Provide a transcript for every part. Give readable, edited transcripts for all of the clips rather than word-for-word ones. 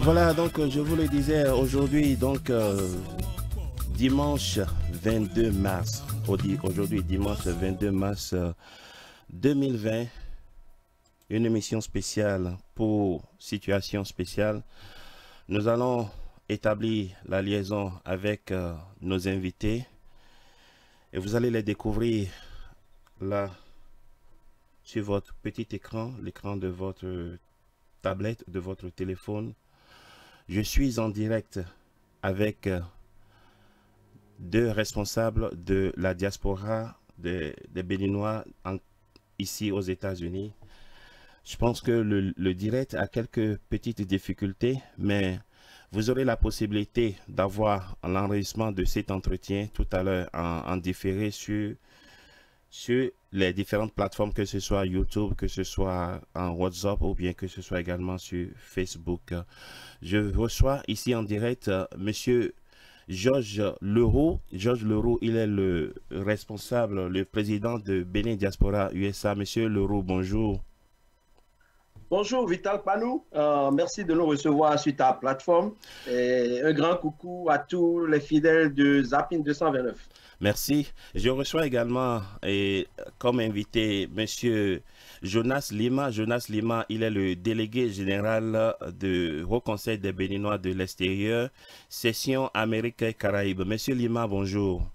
Voilà, donc je vous le disais aujourd'hui, donc dimanche 22 mars, aujourd'hui dimanche 22 mars 2020, une émission spéciale pour situation spéciale. Nous allons établir la liaison avec nos invités et vous allez les découvrir là sur votre petit écran, l'écran de votre tablette, de votre téléphone. Je suis en direct avec deux responsables de la diaspora des Béninois ici aux États-Unis. Je pense que le direct a quelques petites difficultés, mais vous aurez la possibilité d'avoir l'enregistrement de cet entretien tout à l'heure en différé sur les différentes plateformes, que ce soit YouTube, que ce soit en WhatsApp ou bien que ce soit également sur Facebook. Je reçois ici en direct Monsieur Georges Leroux. Georges Leroux, il est le responsable, le président de Bénin Diaspora USA. Monsieur Leroux, bonjour. Bonjour Vital Panou, merci de nous recevoir sur ta plateforme. Et un grand coucou à tous les fidèles de Zapping 229. Merci. Je reçois également comme invité Monsieur Jonas Lima. Jonas Lima, il est le délégué général du Haut Conseil des Béninois de l'extérieur, Session Amérique et Caraïbes. Monsieur Lima, bonjour.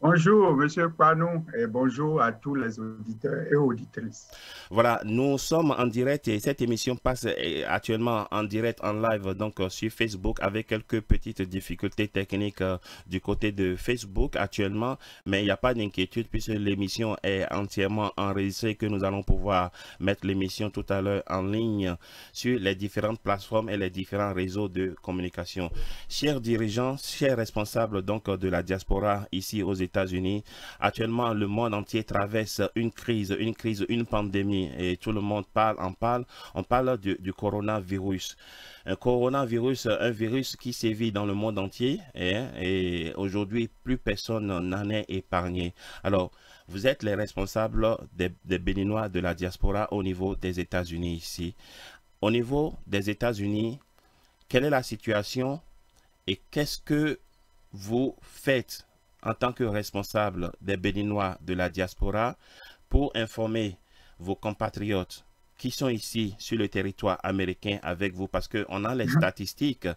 Bonjour, Monsieur Panou, et bonjour à tous les auditeurs et auditrices. Voilà, nous sommes en direct et cette émission passe actuellement en direct, en live, donc sur Facebook, avec quelques petites difficultés techniques du côté de Facebook actuellement, mais il n'y a pas d'inquiétude puisque l'émission est entièrement enregistrée, que nous allons pouvoir mettre l'émission tout à l'heure en ligne sur les différentes plateformes et les différents réseaux de communication. Chers dirigeants, chers responsables donc de la diaspora ici aux États-Unis, actuellement le monde entier traverse une crise, une pandémie et tout le monde en parle. On parle du coronavirus. Un coronavirus, un virus qui sévit dans le monde entier et aujourd'hui plus personne n'en est épargné. Alors, vous êtes les responsables des Béninois de la diaspora au niveau des États-Unis ici. Au niveau des États-Unis, quelle est la situation et qu'est-ce que vous faites en tant que responsable des Béninois de la diaspora pour informer vos compatriotes qui sont ici sur le territoire américain avec vous, parce qu'on a les statistiques,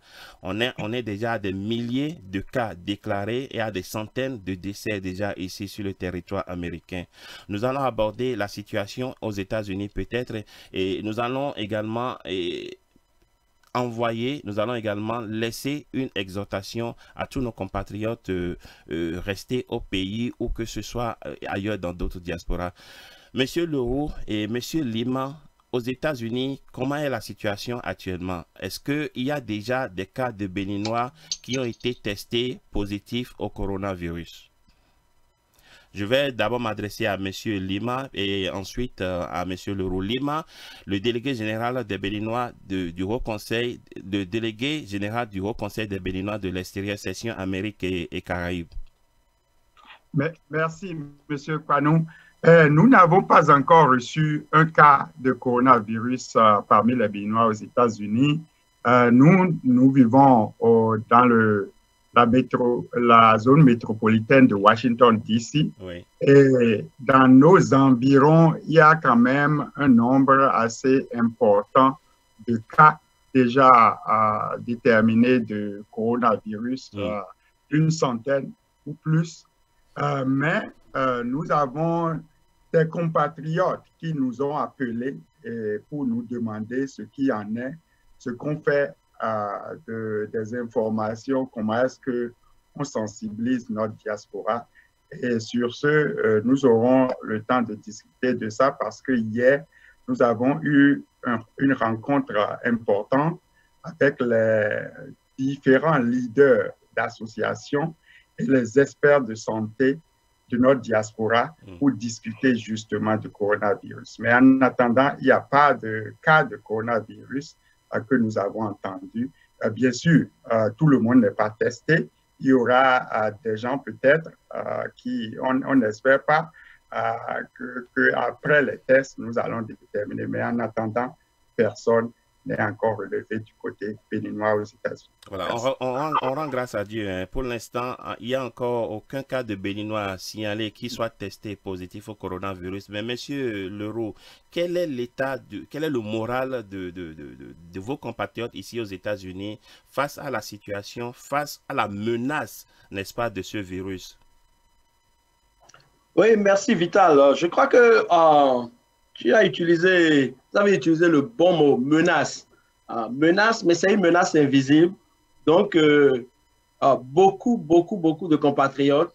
on est déjà à des milliers de cas déclarés et à des centaines de décès déjà ici sur le territoire américain. Nous allons aborder la situation aux États-Unis peut-être et nous allons également nous allons également laisser une exhortation à tous nos compatriotes rester au pays ou que ce soit ailleurs dans d'autres diasporas. Monsieur Leroux et Monsieur Lima, aux États-Unis, comment est la situation actuellement? Est-ce qu'il y a déjà des cas de Béninois qui ont été testés positifs au coronavirus? Je vais d'abord m'adresser à Monsieur Lima et ensuite à Monsieur Leroux. Lima, le délégué général des Béninois du Haut Conseil, le délégué général du Haut Conseil des Béninois de l'extérieur, Session Amérique et Caraïbes. Merci, Monsieur Panou. Nous n'avons pas encore reçu un cas de coronavirus parmi les Béninois aux États-Unis. Nous vivons dans la zone métropolitaine de Washington, D.C. Oui. Et dans nos environs, il y a quand même un nombre assez important de cas déjà déterminés de coronavirus, une centaine ou plus. Mais nous avons des compatriotes qui nous ont appelés pour nous demander ce qui en est, ce qu'on fait des informations, comment est-ce qu'on sensibilise notre diaspora. Et sur ce, nous aurons le temps de discuter de ça parce que hier, nous avons eu une rencontre importante avec les différents leaders d'associations et les experts de santé de notre diaspora pour discuter justement du coronavirus. Mais en attendant, il n'y a pas de cas de coronavirus que nous avons entendu. Bien sûr, tout le monde n'est pas testé. Il y aura des gens peut-être qui, on n'espère pas qu'après les tests, nous allons déterminer. Mais en attendant, personne n'est encore relevé du côté béninois aux États-Unis. Voilà, on rend grâce à Dieu, hein. Pour l'instant, il n'y a encore aucun cas de Béninois signalé qui soit testé positif au coronavirus. Mais Monsieur Leroux, quel est quel est le moral de vos compatriotes ici aux États-Unis face à la situation, face à la menace, n'est-ce pas, de ce virus? Oui, merci Vital. Je crois que vous avez utilisé le bon mot, menace. Menace, mais c'est une menace invisible. Donc, beaucoup de compatriotes,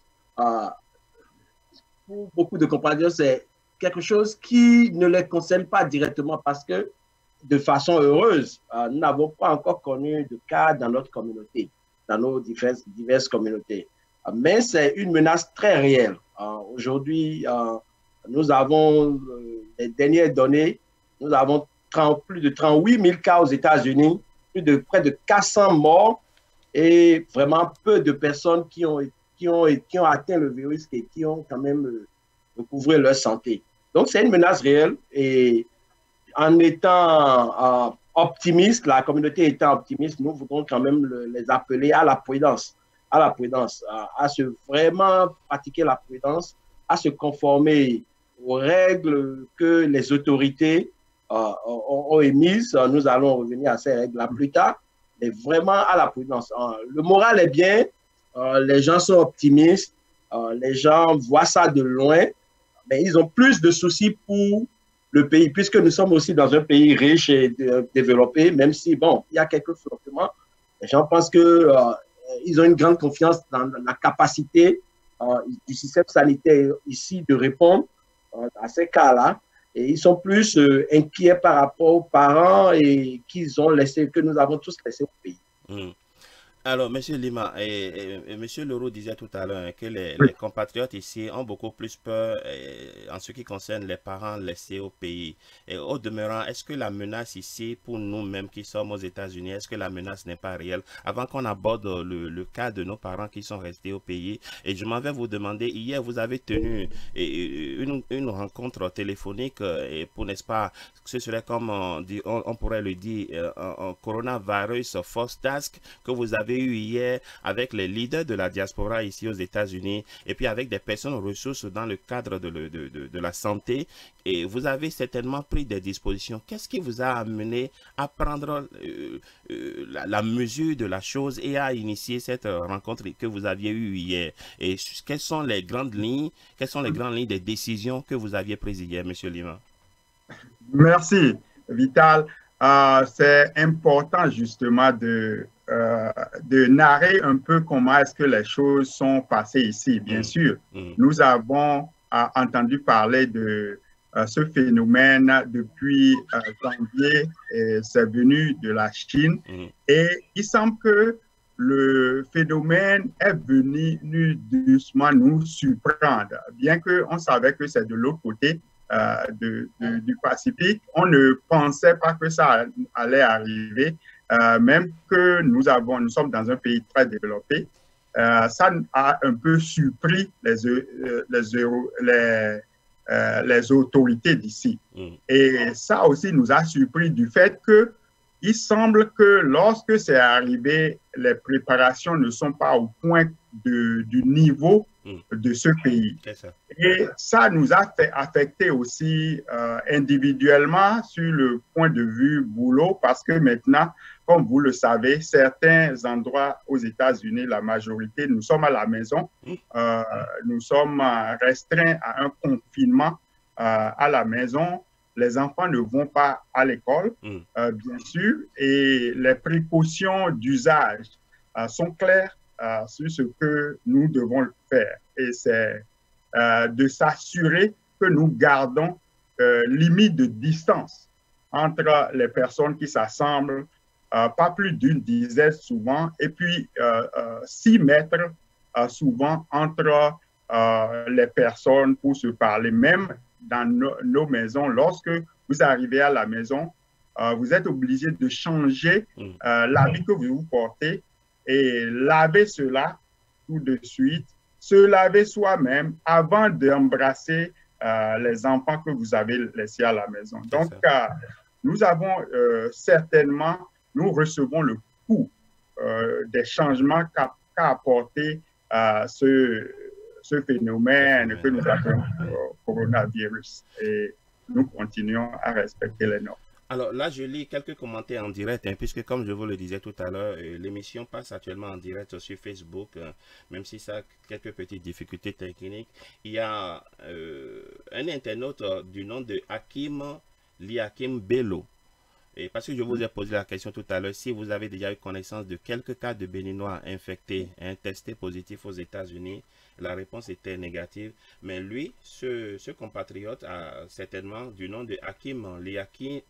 pour beaucoup de compatriotes, c'est quelque chose qui ne les concerne pas directement parce que, de façon heureuse, nous n'avons pas encore connu de cas dans notre communauté, dans nos diverses communautés. Mais c'est une menace très réelle. Aujourd'hui, nous avons les dernières données, nous avons plus de 38 000 cas aux États-Unis, près de 400 morts et vraiment peu de personnes qui ont atteint le virus et qui ont quand même recouvré leur santé. Donc, c'est une menace réelle et en étant optimiste, la communauté étant optimiste, nous voudrons quand même les appeler à la prudence, à vraiment pratiquer la prudence, à se conformer aux règles que les autorités ont émises. Nous allons revenir à ces règles-là plus tard, mais vraiment à la prudence. Le moral est bien, les gens sont optimistes, les gens voient ça de loin, mais ils ont plus de soucis pour le pays, puisque nous sommes aussi dans un pays riche et développé, même si, bon, il y a quelques flottements. Les gens pensent qu'ils ont une grande confiance dans la capacité du système sanitaire ici de répondre à ces cas-là. Et ils sont plus inquiets par rapport aux parents et que nous avons tous laissés au pays. Alors, M. Lima, M. Leroux disait tout à l'heure que les compatriotes ici ont beaucoup plus peur en ce qui concerne les parents laissés au pays. Et au demeurant, est-ce que la menace ici, pour nous-mêmes qui sommes aux États-Unis, est-ce que la menace n'est pas réelle? Avant qu'on aborde le cas de nos parents qui sont restés au pays, et je m'en vais vous demander, hier, vous avez tenu une rencontre téléphonique pour, n'est-ce pas, ce serait comme on pourrait le dire, un coronavirus force task que vous avez eu hier avec les leaders de la diaspora ici aux États-Unis et puis avec des personnes ressources dans le cadre de la santé. Et vous avez certainement pris des dispositions. Qu'est-ce qui vous a amené à prendre la mesure de la chose et à initier cette rencontre que vous aviez eue hier? Et quelles sont les grandes lignes des décisions que vous aviez prises hier, M. Lima? Merci, Vital. C'est important justement de narrer un peu comment est-ce que les choses sont passées ici. Bien sûr, nous avons entendu parler de ce phénomène depuis janvier, c'est venu de la Chine et il semble que le phénomène est venu doucement nous surprendre, bien qu'on savait que c'est de l'autre côté du Pacifique. On ne pensait pas que ça allait arriver. Même que nous sommes dans un pays très développé, ça a un peu surpris les autorités d'ici. Et ça aussi nous a surpris du fait que il semble que lorsque c'est arrivé, les préparations ne sont pas au point du niveau de ce pays. Et ça nous a fait affecter aussi individuellement sur le point de vue boulot, parce que maintenant, comme vous le savez, certains endroits aux États-Unis, la majorité, nous sommes à la maison, nous sommes restreints à un confinement à la maison. Les enfants ne vont pas à l'école, bien sûr, et les précautions d'usage sont claires sur ce que nous devons faire. Et c'est de s'assurer que nous gardons limite de distance entre les personnes qui s'assemblent, pas plus d'une dizaine souvent, et puis 6 mètres souvent entre les personnes pour se parler. Même dans nos maisons, lorsque vous arrivez à la maison, vous êtes obligé de changer l'habit que vous portez et laver cela tout de suite, se laver soi-même avant d'embrasser les enfants que vous avez laissés à la maison. Donc, nous avons certainement, nous recevons le coût des changements qu'a apporté ce phénomène que nous appelons coronavirus. Et nous continuons à respecter les normes. Alors là, je lis quelques commentaires en direct, hein, puisque comme je vous le disais tout à l'heure, l'émission passe actuellement en direct sur Facebook, même si ça a quelques petites difficultés techniques. Il y a un internaute du nom de Hakim Liakim Bello. Et parce que je vous ai posé la question tout à l'heure, si vous avez déjà eu connaissance de quelques cas de Béninois infectés, testés positifs aux États-Unis, la réponse était négative. Mais lui, ce compatriote, a certainement du nom de Hakim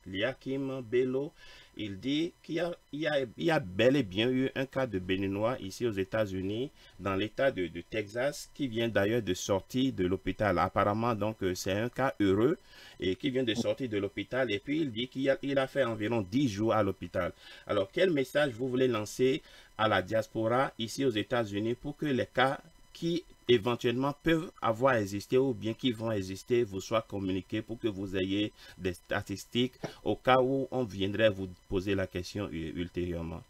Liakim Bello, il dit qu'il y a bel et bien eu un cas de Béninois ici aux États-Unis, dans l'État de Texas, qui vient d'ailleurs de sortir de l'hôpital. Apparemment, donc, c'est un cas heureux et qui vient de sortir de l'hôpital. Et puis, il dit qu'il a fait environ 10 jours à l'hôpital. Alors, quel message vous voulez lancer à la diaspora ici aux États-Unis pour que les cas qui éventuellement peuvent avoir existé ou bien qui vont exister vous soient communiqués pour que vous ayez des statistiques au cas où on viendrait vous poser la question ultérieurement?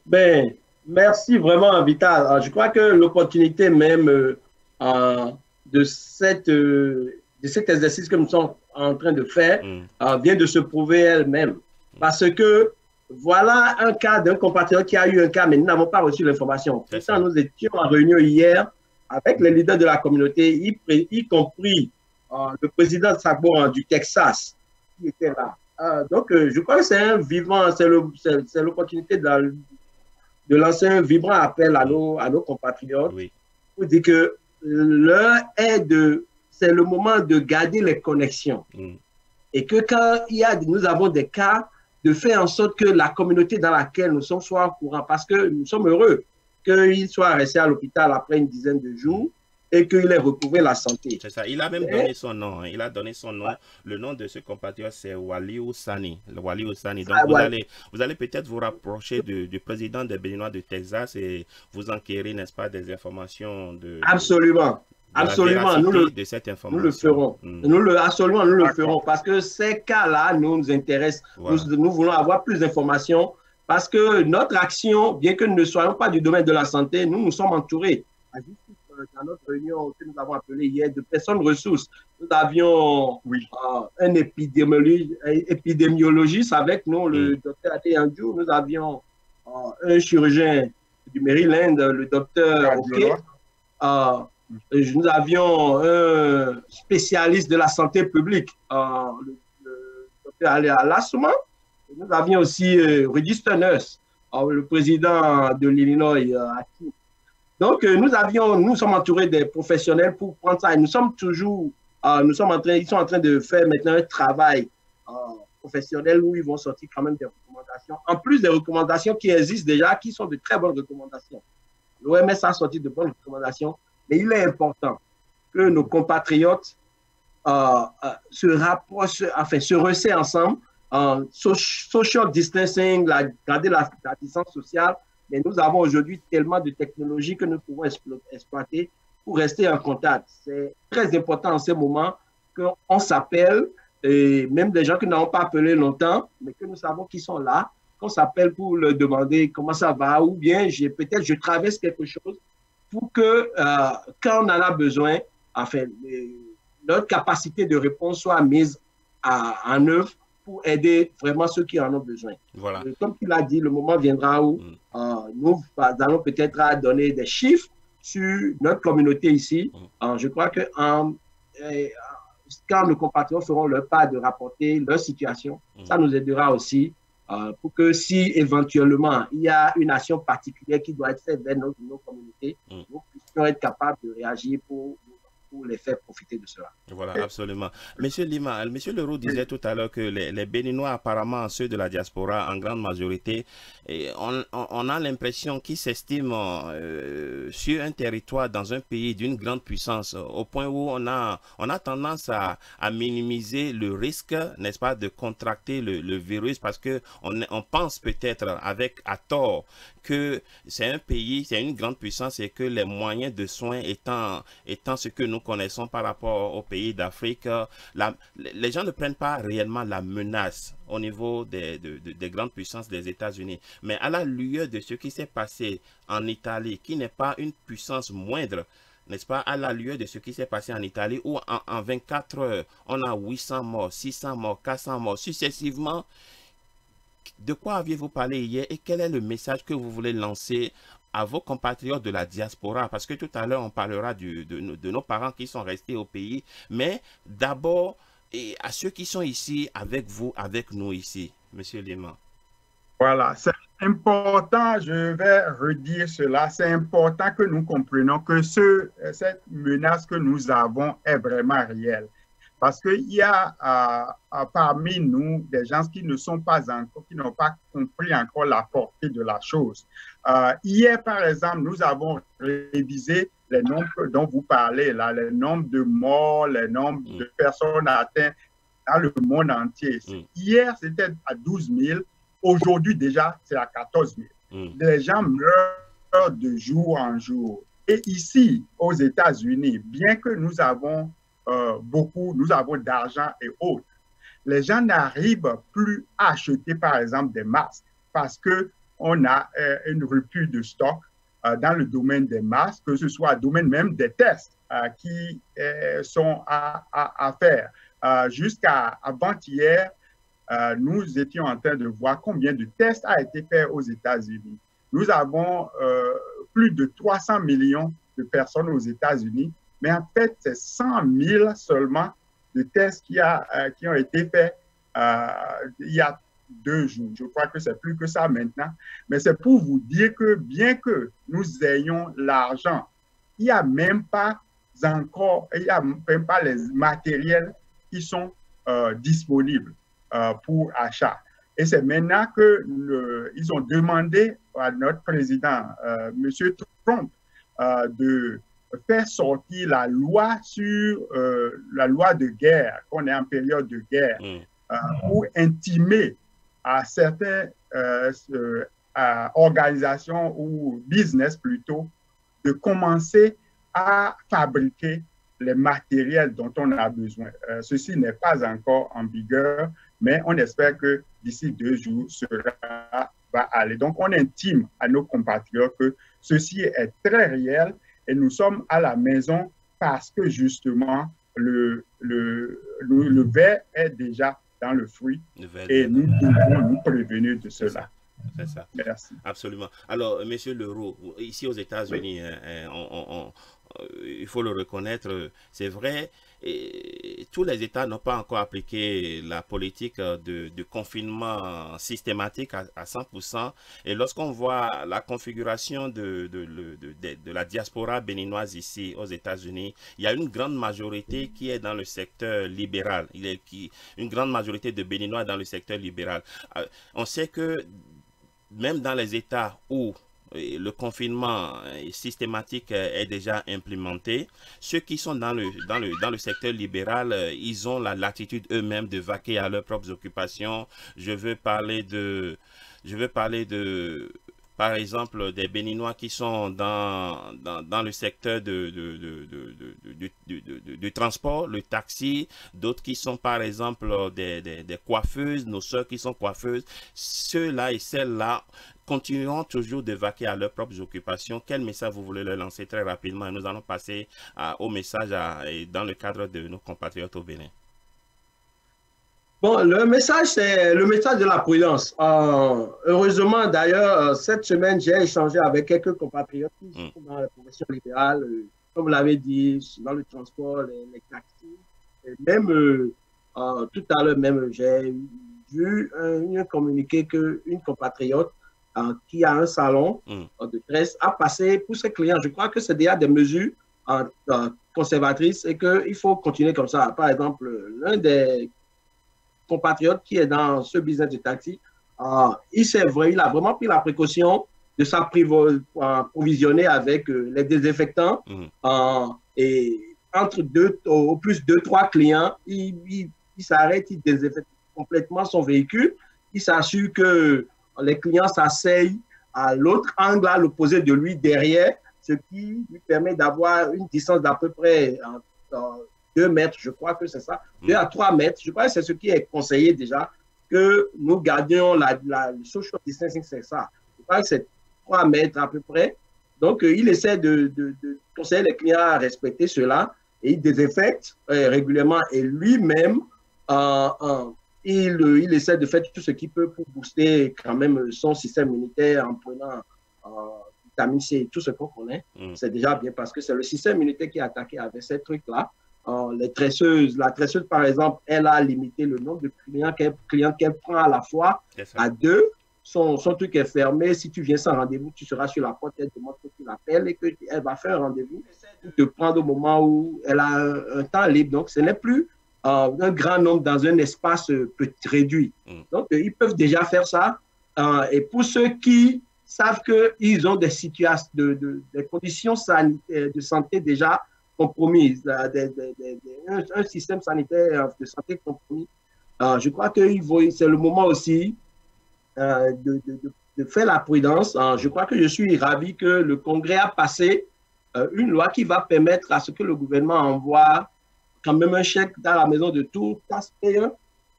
Ben, merci vraiment, Vital. Je crois que l'opportunité même de cet exercice que nous sommes en train de faire vient de se prouver elle-même. Parce que voilà un cas d'un compatriote qui a eu un cas, mais nous n'avons pas reçu l'information. Pourtant, nous étions en réunion hier avec les leaders de la communauté, y compris le président Sagbo du Texas, qui était là. Donc, je crois que c'est un vivant, c'est l'opportunité de lancer un vibrant appel à nos compatriotes pour dire que l'heure est c'est le moment de garder les connexions. Et que quand nous avons des cas, de faire en sorte que la communauté dans laquelle nous sommes soit au courant, parce que nous sommes heureux qu'il soit resté à l'hôpital après une dizaine de jours et qu'il ait retrouvé la santé. C'est ça. Il a même donné son nom. Il a donné son nom. Le nom de ce compatriote, c'est Waliou Sani. Waliou Sani. Donc, vous allez peut-être vous rapprocher du président des Béninois de Texas et vous enquérir, n'est-ce pas, des informations Absolument. Absolument, nous le ferons. Absolument, nous le ferons parce que ces cas-là nous intéressent. Voilà. Nous voulons avoir plus d'informations parce que notre action, bien que nous ne soyons pas du domaine de la santé, nous sommes entourés. Dans notre réunion que nous avons appelée hier de personnes ressources, nous avions un épidémiologiste avec nous, le docteur Adeyandjou. Nous avions un chirurgien du Maryland, le docteur Oké. Nous avions un spécialiste de la santé publique, le docteur Alassouman. Nous avions aussi Rudy Sterners, le président de l'Illinois. Donc, nous sommes entourés des professionnels pour prendre ça. Et ils sont en train de faire maintenant un travail professionnel où ils vont sortir quand même des recommandations. En plus des recommandations qui existent déjà, qui sont de très bonnes recommandations. L'OMS a sorti de bonnes recommandations. Mais il est important que nos compatriotes se rapprochent, enfin, se resserrent ensemble, social distancing, garder la distance sociale. Mais nous avons aujourd'hui tellement de technologies que nous pouvons exploiter pour rester en contact. C'est très important en ce moment qu'on s'appelle, et même des gens qui n'ont pas appelé longtemps, mais que nous savons qu'ils sont là, qu'on s'appelle pour leur demander comment ça va, ou bien peut-être je traverse quelque chose, pour que quand on en a besoin, enfin, notre capacité de réponse soit mise en œuvre pour aider vraiment ceux qui en ont besoin. Voilà. Comme tu l'as dit, le moment viendra où nous allons peut-être donner des chiffres sur notre communauté ici. Je crois que quand nos compatriotes feront leur part de rapporter leur situation, ça nous aidera aussi pour que si éventuellement il y a une action particulière qui doit être faite vers nos communautés, nous puissions être capables de réagir pour les faire profiter de cela. Voilà, absolument. Monsieur Lima, Monsieur Leroux disait tout à l'heure que les Béninois, apparemment ceux de la diaspora en grande majorité, on a l'impression qu'ils s'estiment sur un territoire dans un pays d'une grande puissance, au point où on a tendance à minimiser le risque, n'est-ce pas, de contracter le virus, parce que on pense peut-être à tort que c'est un pays, c'est une grande puissance et que les moyens de soins étant ce que nous connaissons par rapport aux pays d'Afrique, les gens ne prennent pas réellement la menace au niveau des grandes puissances des États-Unis. Mais à la lueur de ce qui s'est passé en Italie, qui n'est pas une puissance moindre, n'est-ce pas, à la lueur de ce qui s'est passé en Italie, où en 24 heures, on a 800 morts, 600 morts, 400 morts, successivement. De quoi aviez-vous parlé hier et quel est le message que vous voulez lancer à vos compatriotes de la diaspora? Parce que tout à l'heure, on parlera de nos parents qui sont restés au pays, mais d'abord, à ceux qui sont ici avec vous, avec nous ici, Monsieur Léman. Voilà, c'est important, je vais redire cela, c'est important que nous comprenions que cette menace que nous avons est vraiment réelle. Parce qu'il y a parmi nous des gens qui ne sont pas encore, qui n'ont pas compris encore la portée de la chose. Hier, par exemple, nous avons révisé les nombres dont vous parlez, là, les nombres de morts, les nombres de personnes atteintes dans le monde entier. Hier, c'était à 12 000. Aujourd'hui, déjà, c'est à 14 000. Les gens meurent de jour en jour. Et ici, aux États-Unis, bien que nous avons nous avons d'argent et autres, les gens n'arrivent plus à acheter, par exemple, des masques parce qu'on a une rupture de stock dans le domaine des masques, que ce soit le domaine même des tests qui sont à faire. Jusqu'à avant-hier, nous étions en train de voir combien de tests a été fait aux États-Unis. Nous avons plus de 300 millions de personnes aux États-Unis, mais en fait, c'est 100 000 seulement de tests qui ont été faits il y a 2 jours. Je crois que c'est plus que ça maintenant. Mais c'est pour vous dire que bien que nous ayons l'argent, il n'y a même pas encore, il n'y a même pas les matériels qui sont disponibles pour achat. Et c'est maintenant qu'ils ont demandé à notre président, M. Trump, de faire sortir la loi sur la loi de guerre, qu'on est en période de guerre, pour intimer à certaines organisations ou business plutôt de commencer à fabriquer les matériels dont on a besoin. Ceci n'est pas encore en vigueur, mais on espère que d'ici 2 jours, cela va aller. Donc, on intime à nos compatriotes que ceci est très réel et nous sommes à la maison parce que justement, le verre est déjà dans le fruit et nous devons nous prévenir de cela. C'est ça. Merci. Absolument. Alors, Monsieur Leroux, ici aux États-Unis, il faut le reconnaître, c'est vrai, tous les États n'ont pas encore appliqué la politique de confinement systématique à 100%. Et lorsqu'on voit la configuration de la diaspora béninoise ici aux États-Unis, il y a une grande majorité qui est dans le secteur libéral. Une grande majorité de Béninois dans le secteur libéral. On sait que même dans les États où le confinement systématique est déjà implémenté, ceux qui sont dans le secteur libéral, ils ont la latitude eux-mêmes de vaquer à leurs propres occupations. Je veux parler de par exemple, des Béninois qui sont dans le secteur du transport, le taxi, d'autres qui sont par exemple des coiffeuses, nos soeurs qui sont coiffeuses, ceux-là et celles-là continueront toujours de vaquer à leurs propres occupations. Quel message vous voulez leur lancer très rapidement? Et nous allons passer au message dans le cadre de nos compatriotes au Bénin. Bon, le message, c'est le message de la prudence. Heureusement, d'ailleurs, cette semaine, j'ai échangé avec quelques compatriotes qui sont dans la profession libérale, comme vous l'avez dit, dans le transport, les taxis. Et même tout à l'heure, même, j'ai vu un communiqué qu'une compatriote qui a un salon de tresse a passé pour ses clients. Je crois que c'est déjà des mesures conservatrices et qu'il faut continuer comme ça. Par exemple, l'un des compatriote qui est dans ce business de taxi, il a vraiment pris la précaution de s'approvisionner avec les désinfectants et entre au plus 2-3 clients, il s'arrête, il désinfecte complètement son véhicule, il s'assure que les clients s'asseyent à l'autre angle, à l'opposé de lui, derrière, ce qui lui permet d'avoir une distance d'à peu près 2 mètres, je crois que c'est ça, 2 à 3 mètres. Je crois que c'est ce qui est conseillé déjà, que nous gardions le social distancing, c'est ça. Je crois que c'est 3 mètres à peu près. Donc, il essaie de conseiller les clients à respecter cela et il désinfecte régulièrement et lui-même, il essaie de faire tout ce qu'il peut pour booster quand même son système immunitaire en prenant vitamine C et tout ce qu'on connaît. C'est déjà bien parce que c'est le système immunitaire qui est attaqué avec ces trucs-là. La tresseuse, par exemple, elle a limité le nombre de clients qu'elle prend à la fois à 2. Son truc est fermé. Si tu viens sans rendez-vous, tu seras sur la porte, elle demande que tu l'appelles et qu'elle va faire un rendez-vous pour te prendre au moment où elle a un temps libre. Donc, ce n'est plus un grand nombre dans un espace réduit. Donc, ils peuvent déjà faire ça. Et pour ceux qui savent qu'ils ont des situations, des conditions sanitaires, de santé déjà compromises, un système sanitaire de santé compromis, je crois que c'est le moment aussi de faire la prudence. Je crois que je suis ravi que le Congrès a passé une loi qui va permettre à ce que le gouvernement envoie quand même un chèque dans la maison de tout taxpayer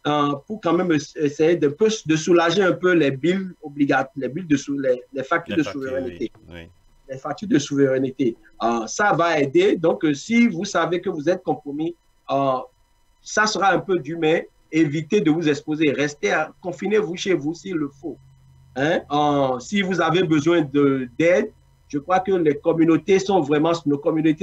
pour quand même essayer de soulager un peu les billes obligatoires, les factures de souveraineté. Oui. Les factures de souveraineté. Ça va aider. Donc, si vous savez que vous êtes compromis, ça sera un peu dur, mais évitez de vous exposer. Confinez-vous chez vous s'il le faut. Si vous avez besoin d'aide, je crois que nos communautés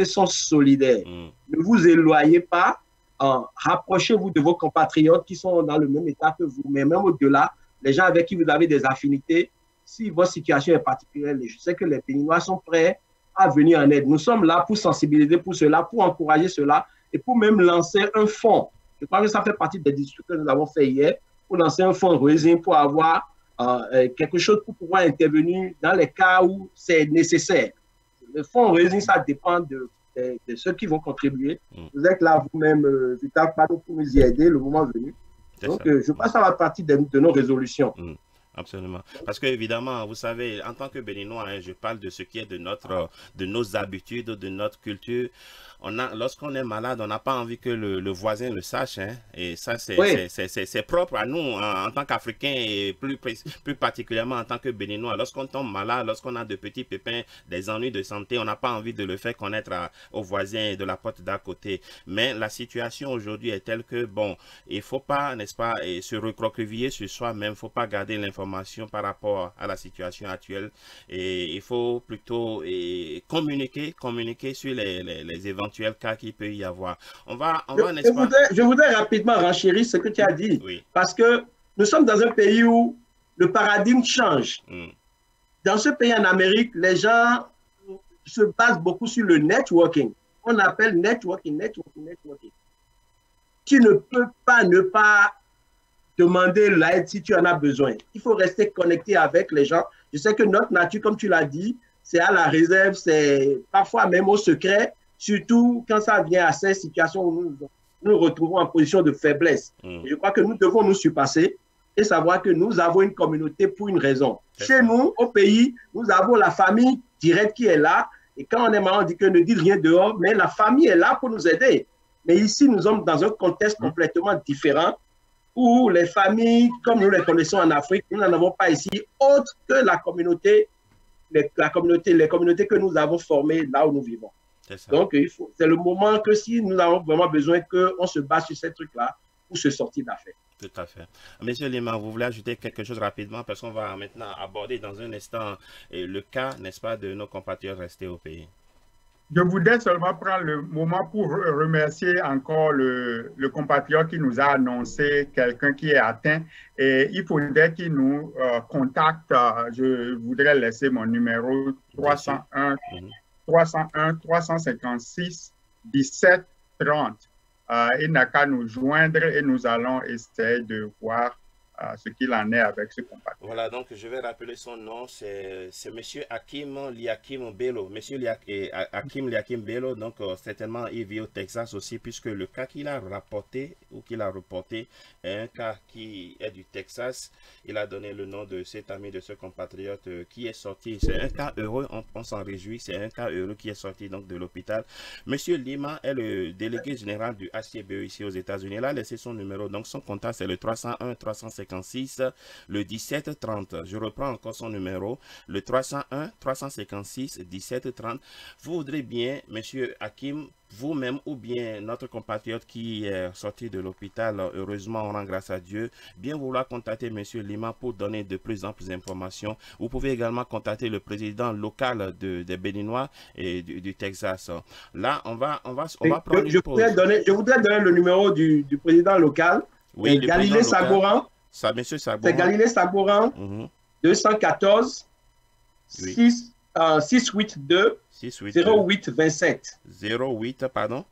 sont solidaires. Ne vous éloignez pas. Rapprochez-vous de vos compatriotes qui sont dans le même état que vous, mais même au-delà, les gens avec qui vous avez des affinités, si votre situation est particulière, je sais que les Béninois sont prêts à venir en aide. Nous sommes là pour sensibiliser pour cela, pour encourager cela et pour même lancer un fonds. Je crois que ça fait partie des discussions que nous avons fait hier, pour lancer un fonds de raising, pour avoir quelque chose pour pouvoir intervenir dans les cas où c'est nécessaire. Le fonds raising, ça dépend de ceux qui vont contribuer. Vous êtes là vous-même, Vital Pado, pour nous y aider le moment venu. Donc, je crois que ça va partie de nos résolutions. Absolument. Parce que, évidemment, vous savez, en tant que Béninois, je parle de ce qui est de nos habitudes, de notre culture. Lorsqu'on est malade, on n'a pas envie que le voisin le sache. Et ça, c'est propre à nous, en tant qu'Africains, et plus particulièrement en tant que Béninois. Lorsqu'on tombe malade, lorsqu'on a de petits pépins, des ennuis de santé, on n'a pas envie de le faire connaître aux voisins de la porte d'à côté. Mais la situation aujourd'hui est telle que, bon, il ne faut pas, n'est-ce pas, se recroqueviller sur soi-même, il ne faut pas garder l'information par rapport à la situation actuelle. Et il faut plutôt communiquer sur les éventuels cas qu'il peut y avoir. Je voudrais rapidement renchérir ce que tu as dit, parce que nous sommes dans un pays où le paradigme change. Dans ce pays en Amérique, les gens se basent beaucoup sur le networking. On appelle networking. Tu ne peux pas ne pas demander l'aide si tu en as besoin. Il faut rester connecté avec les gens. Je sais que notre nature, comme tu l'as dit, c'est à la réserve, c'est parfois même au secret, surtout quand ça vient à ces situations où nous nous retrouvons en position de faiblesse. Je crois que nous devons nous surpasser et savoir que nous avons une communauté pour une raison. Chez nous, au pays, nous avons la famille directe qui est là. Et quand on est malade, on dit que ne dites rien dehors, mais la famille est là pour nous aider. Mais ici, nous sommes dans un contexte complètement différent où les familles, comme nous les connaissons en Afrique, nous n'en avons pas ici, autre que la communauté, les communautés que nous avons formées là où nous vivons. Donc, c'est le moment que si nous avons vraiment besoin qu'on se base sur ces trucs-là pour se sortir d'affaires. Tout à fait. Monsieur Lima, vous voulez ajouter quelque chose rapidement parce qu'on va maintenant aborder dans un instant le cas, n'est-ce pas, de nos compatriotes restés au pays. Je voudrais seulement prendre le moment pour remercier encore le compatriote qui nous a annoncé quelqu'un qui est atteint. Et il faudrait qu'il nous contacte. Je voudrais laisser mon numéro 301 356 17 30. Il n'a qu'à nous joindre et nous allons essayer de voir ce qu'il en est avec ce compatriote. Voilà, donc je vais rappeler son nom, c'est M. Hakim Liakim Bello. Hakim Liakim Bello, donc certainement il vit au Texas aussi, puisque le cas qu'il a rapporté ou qu'il a reporté est un cas qui est du Texas. Il a donné le nom de cet ami, de ce compatriote qui est sorti. C'est un cas heureux, on s'en réjouit, c'est un cas heureux qui est sorti donc de l'hôpital. Monsieur Lima est le délégué général du HCBE ici aux États-Unis. Il a laissé son numéro, donc son contact c'est le 301 356 le 1730. Je reprends encore son numéro, le 301 356 1730. Vous voudrez bien, monsieur Hakim, vous-même ou bien notre compatriote qui est sorti de l'hôpital, heureusement on rend grâce à Dieu, bien vouloir contacter monsieur Lima pour donner de plus en plus d'informations. Vous pouvez également contacter le président local des Béninois et du Texas. Là, on va prendre une pause. Je voudrais donner le numéro du président local. Oui, Galilée Sabouran. Ça, monsieur Sabouran. C'est Galilée Sabouran, 214 oui. 682 0827. 08, pardon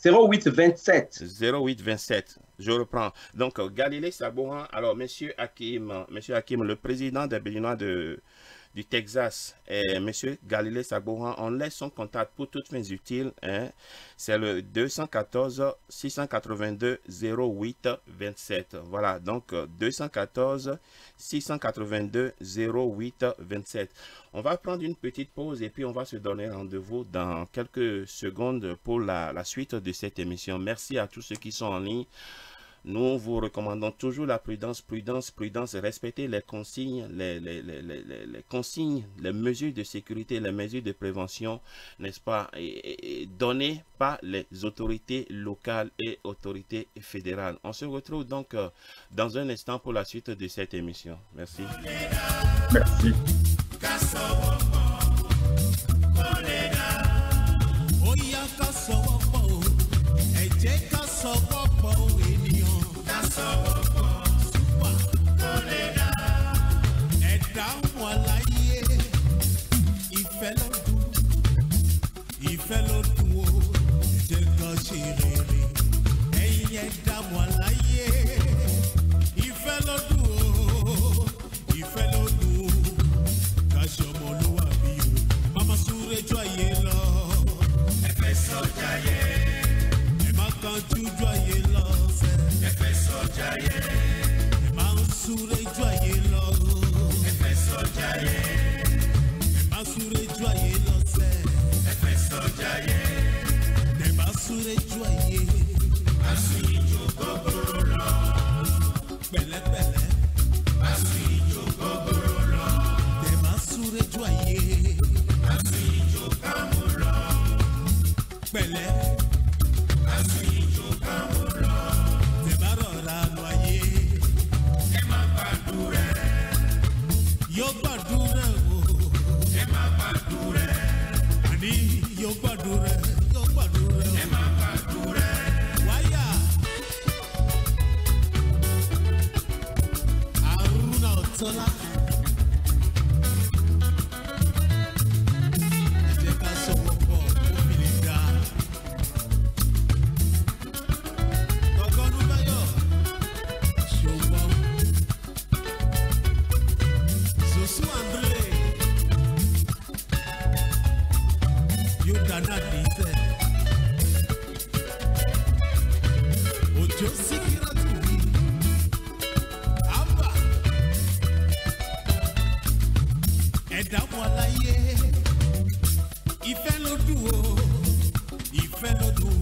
0827. 0827. Je reprends. Donc, Galilée Sabouran. Alors, monsieur Hakim, le président des Béninois du Texas, et monsieur Galilée Sabouran, on laisse son contact pour toutes fins utiles. Hein. C'est le 214 682 0827. Voilà, donc 214 682 0827. On va prendre une petite pause et puis on va se donner rendez-vous dans quelques secondes pour la suite de cette émission. Merci à tous ceux qui sont en ligne. Nous vous recommandons toujours la prudence, respecter les consignes, les consignes, les mesures de sécurité, les mesures de prévention, n'est-ce pas, et données par les autorités locales et autorités fédérales. On se retrouve donc dans un instant pour la suite de cette émission. Merci. Merci. Ìfẹ́ ló dùn ó, jẹ́ ká ṣe rere. Ẹ̀yin ẹ̀dá wà láyé. Ìfẹ́ ló dùn ó, ìfẹ́ ló dùn ó. Ká ṣọmọlúwàbí o, màmá súré jọ ayé lọ. Ẹ fẹ́ sọ́jà yẹ. Ẹ má kánjú jọ ayé lọ sẹ́. Ẹ fẹ́ sọ́jà yẹ. Ẹ má súré jọ ayé lọ. Ẹ fẹ́ sọ́jà yẹ. Ẹ má súré jọ ayé lọ sẹ́. Deba sure joye, asijo gogoro lo. Pẹ̀lẹ́ pẹ̀lẹ́, asijo gogoro lo. Deba sure joye, asijo kamu lo. Pẹ̀lẹ́, asijo kamu lo. Deba rọra lo ayé, ẹ má gbàdúrà. Yóò gbàdúrà o, ẹ má gbàdúrà. Yo gbàdúrà, ẹ má gbàdúrà. Wáyà. Haruna Ọ̀tọ́lá. Ẹ jẹ́ ká sọ̀rọ̀ pọ̀ kó fi lè dá. Gọ́gọ́nú Báyọ̀. Ṣòwò. Zosu André. Yóò dice Ojo Sikira Tubi Amba Ẹ̀dá wọn láyé ìfẹ́ ló dùn ó ìfẹ́ ló dùn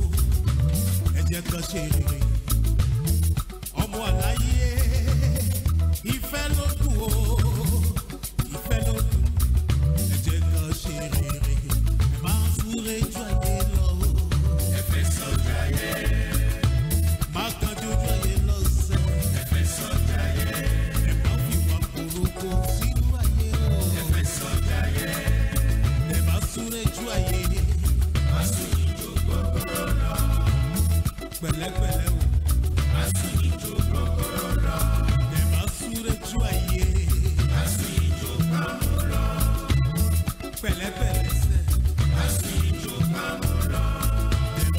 ẹ jẹ́ ká ṣe rere ọmọ àláyé ìfẹ́ ló dùn ó ìfẹ́ ló dùn ẹ jẹ́ ká ṣe rere. Súré joyé lọ, ẹ fẹ́ sọ́jà yẹ. Má kánjú joyé lọ sẹ́, ẹ fẹ́ sọ́jà yẹ. Ẹ má fi wà kúrúkú sínú ayé o, ẹ fẹ́ sọ́jà yẹ. Ẹ má súré joyé, má sùn ìjó gbogbo lọ. Pẹ̀lẹ́pẹ̀lẹ́ o, má sùn ìjó gbogbo lọ. Ẹ má súré joyé, má sùn ìjó gbogbo lọ. Pẹ̀lẹ́pẹ̀lẹ́ sẹ́.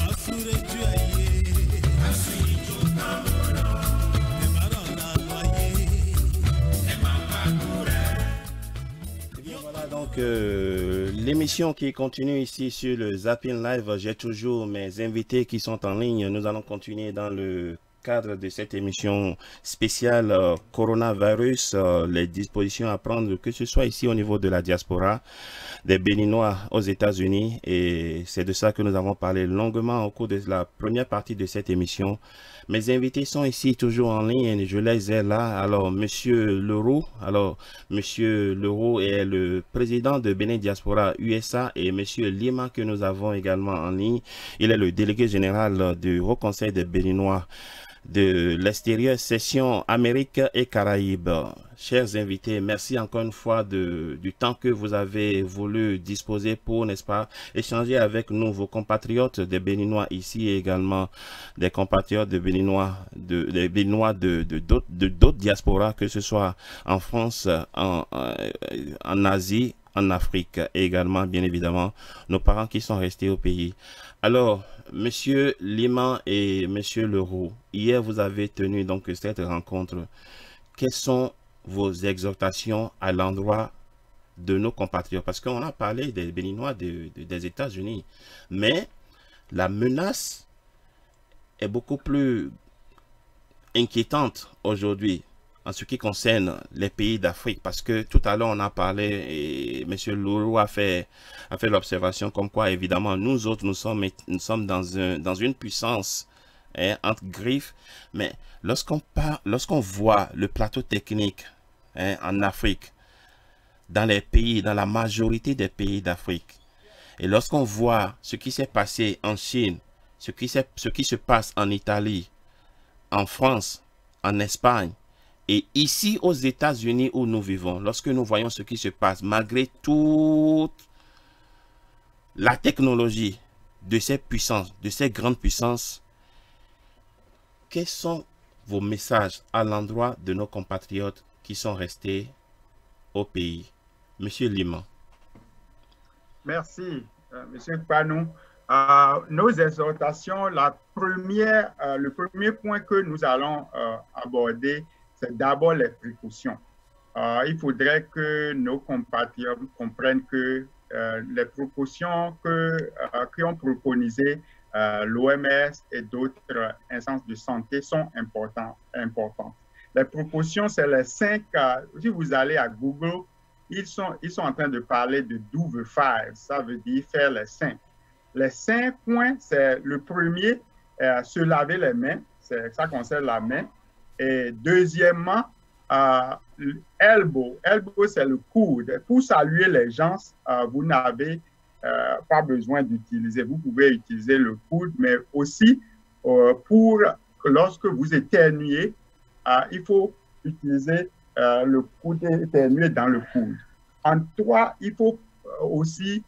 Asure ju ayé, asijo kamolo. Deba rọra lọ donc l'émission qui continue ici sur le Zapping Live. J'ai toujours mes invités qui sont en ligne. Nous allons continuer dans le cadre de cette émission spéciale coronavirus, les dispositions à prendre, que ce soit ici au niveau de la diaspora, des Béninois aux États-Unis. Et c'est de ça que nous avons parlé longuement au cours de la première partie de cette émission. Mes invités sont ici toujours en ligne et je les ai là. Alors, Monsieur Leroux, Monsieur Leroux est le président de Bénin Diaspora USA, et Monsieur Lima que nous avons également en ligne. Il est le délégué général du Haut Conseil des Béninois de l'extérieur, session Amérique et Caraïbes. Chers invités, merci encore une fois du temps que vous avez voulu disposer pour, n'est-ce pas, échanger avec nous, vos compatriotes des Béninois ici, et également des compatriotes des Béninois de d'autres diasporas, que ce soit en France, en Asie, en Afrique, et également, bien évidemment, nos parents qui sont restés au pays. Alors, Monsieur Lima et Monsieur Leroux, hier vous avez tenu donc cette rencontre. Quelles sont vos exhortations à l'endroit de nos compatriotes? Parce qu'on a parlé des Béninois des États-Unis, mais la menace est beaucoup plus inquiétante aujourd'hui en ce qui concerne les pays d'Afrique, parce que tout à l'heure on a parlé et M. Leroux a fait l'observation comme quoi, évidemment, nous autres, nous sommes dans une puissance entre griffes, mais lorsqu'on voit le plateau technique en Afrique, dans la majorité des pays d'Afrique, et lorsqu'on voit ce qui s'est passé en Chine, ce qui se passe en Italie, en France, en Espagne, et ici aux États-Unis où nous vivons, lorsque nous voyons ce qui se passe, malgré toute la technologie de ces puissances, de ces grandes puissances, quels sont vos messages à l'endroit de nos compatriotes qui sont restés au pays? Monsieur Lima. Merci, Monsieur Panou. Nos exhortations, le premier point que nous allons aborder, c'est d'abord les précautions. Il faudrait que nos compatriotes comprennent que les précautions qui ont préconisé l'OMS et d'autres instances de santé sont importantes. Les précautions, c'est les 5. Si vous allez à Google, ils sont en train de parler de do the 5. Ça veut dire faire les 5. Les 5 points, c'est le premier, se laver les mains. Ça concerne la main. Et deuxièmement, elbow. Elbow, c'est le coude. Pour saluer les gens, vous n'avez pas besoin d'utiliser. Vous pouvez utiliser le coude, mais aussi lorsque vous éternuez, il faut utiliser le coude et éternuer dans le coude. En 3, il faut aussi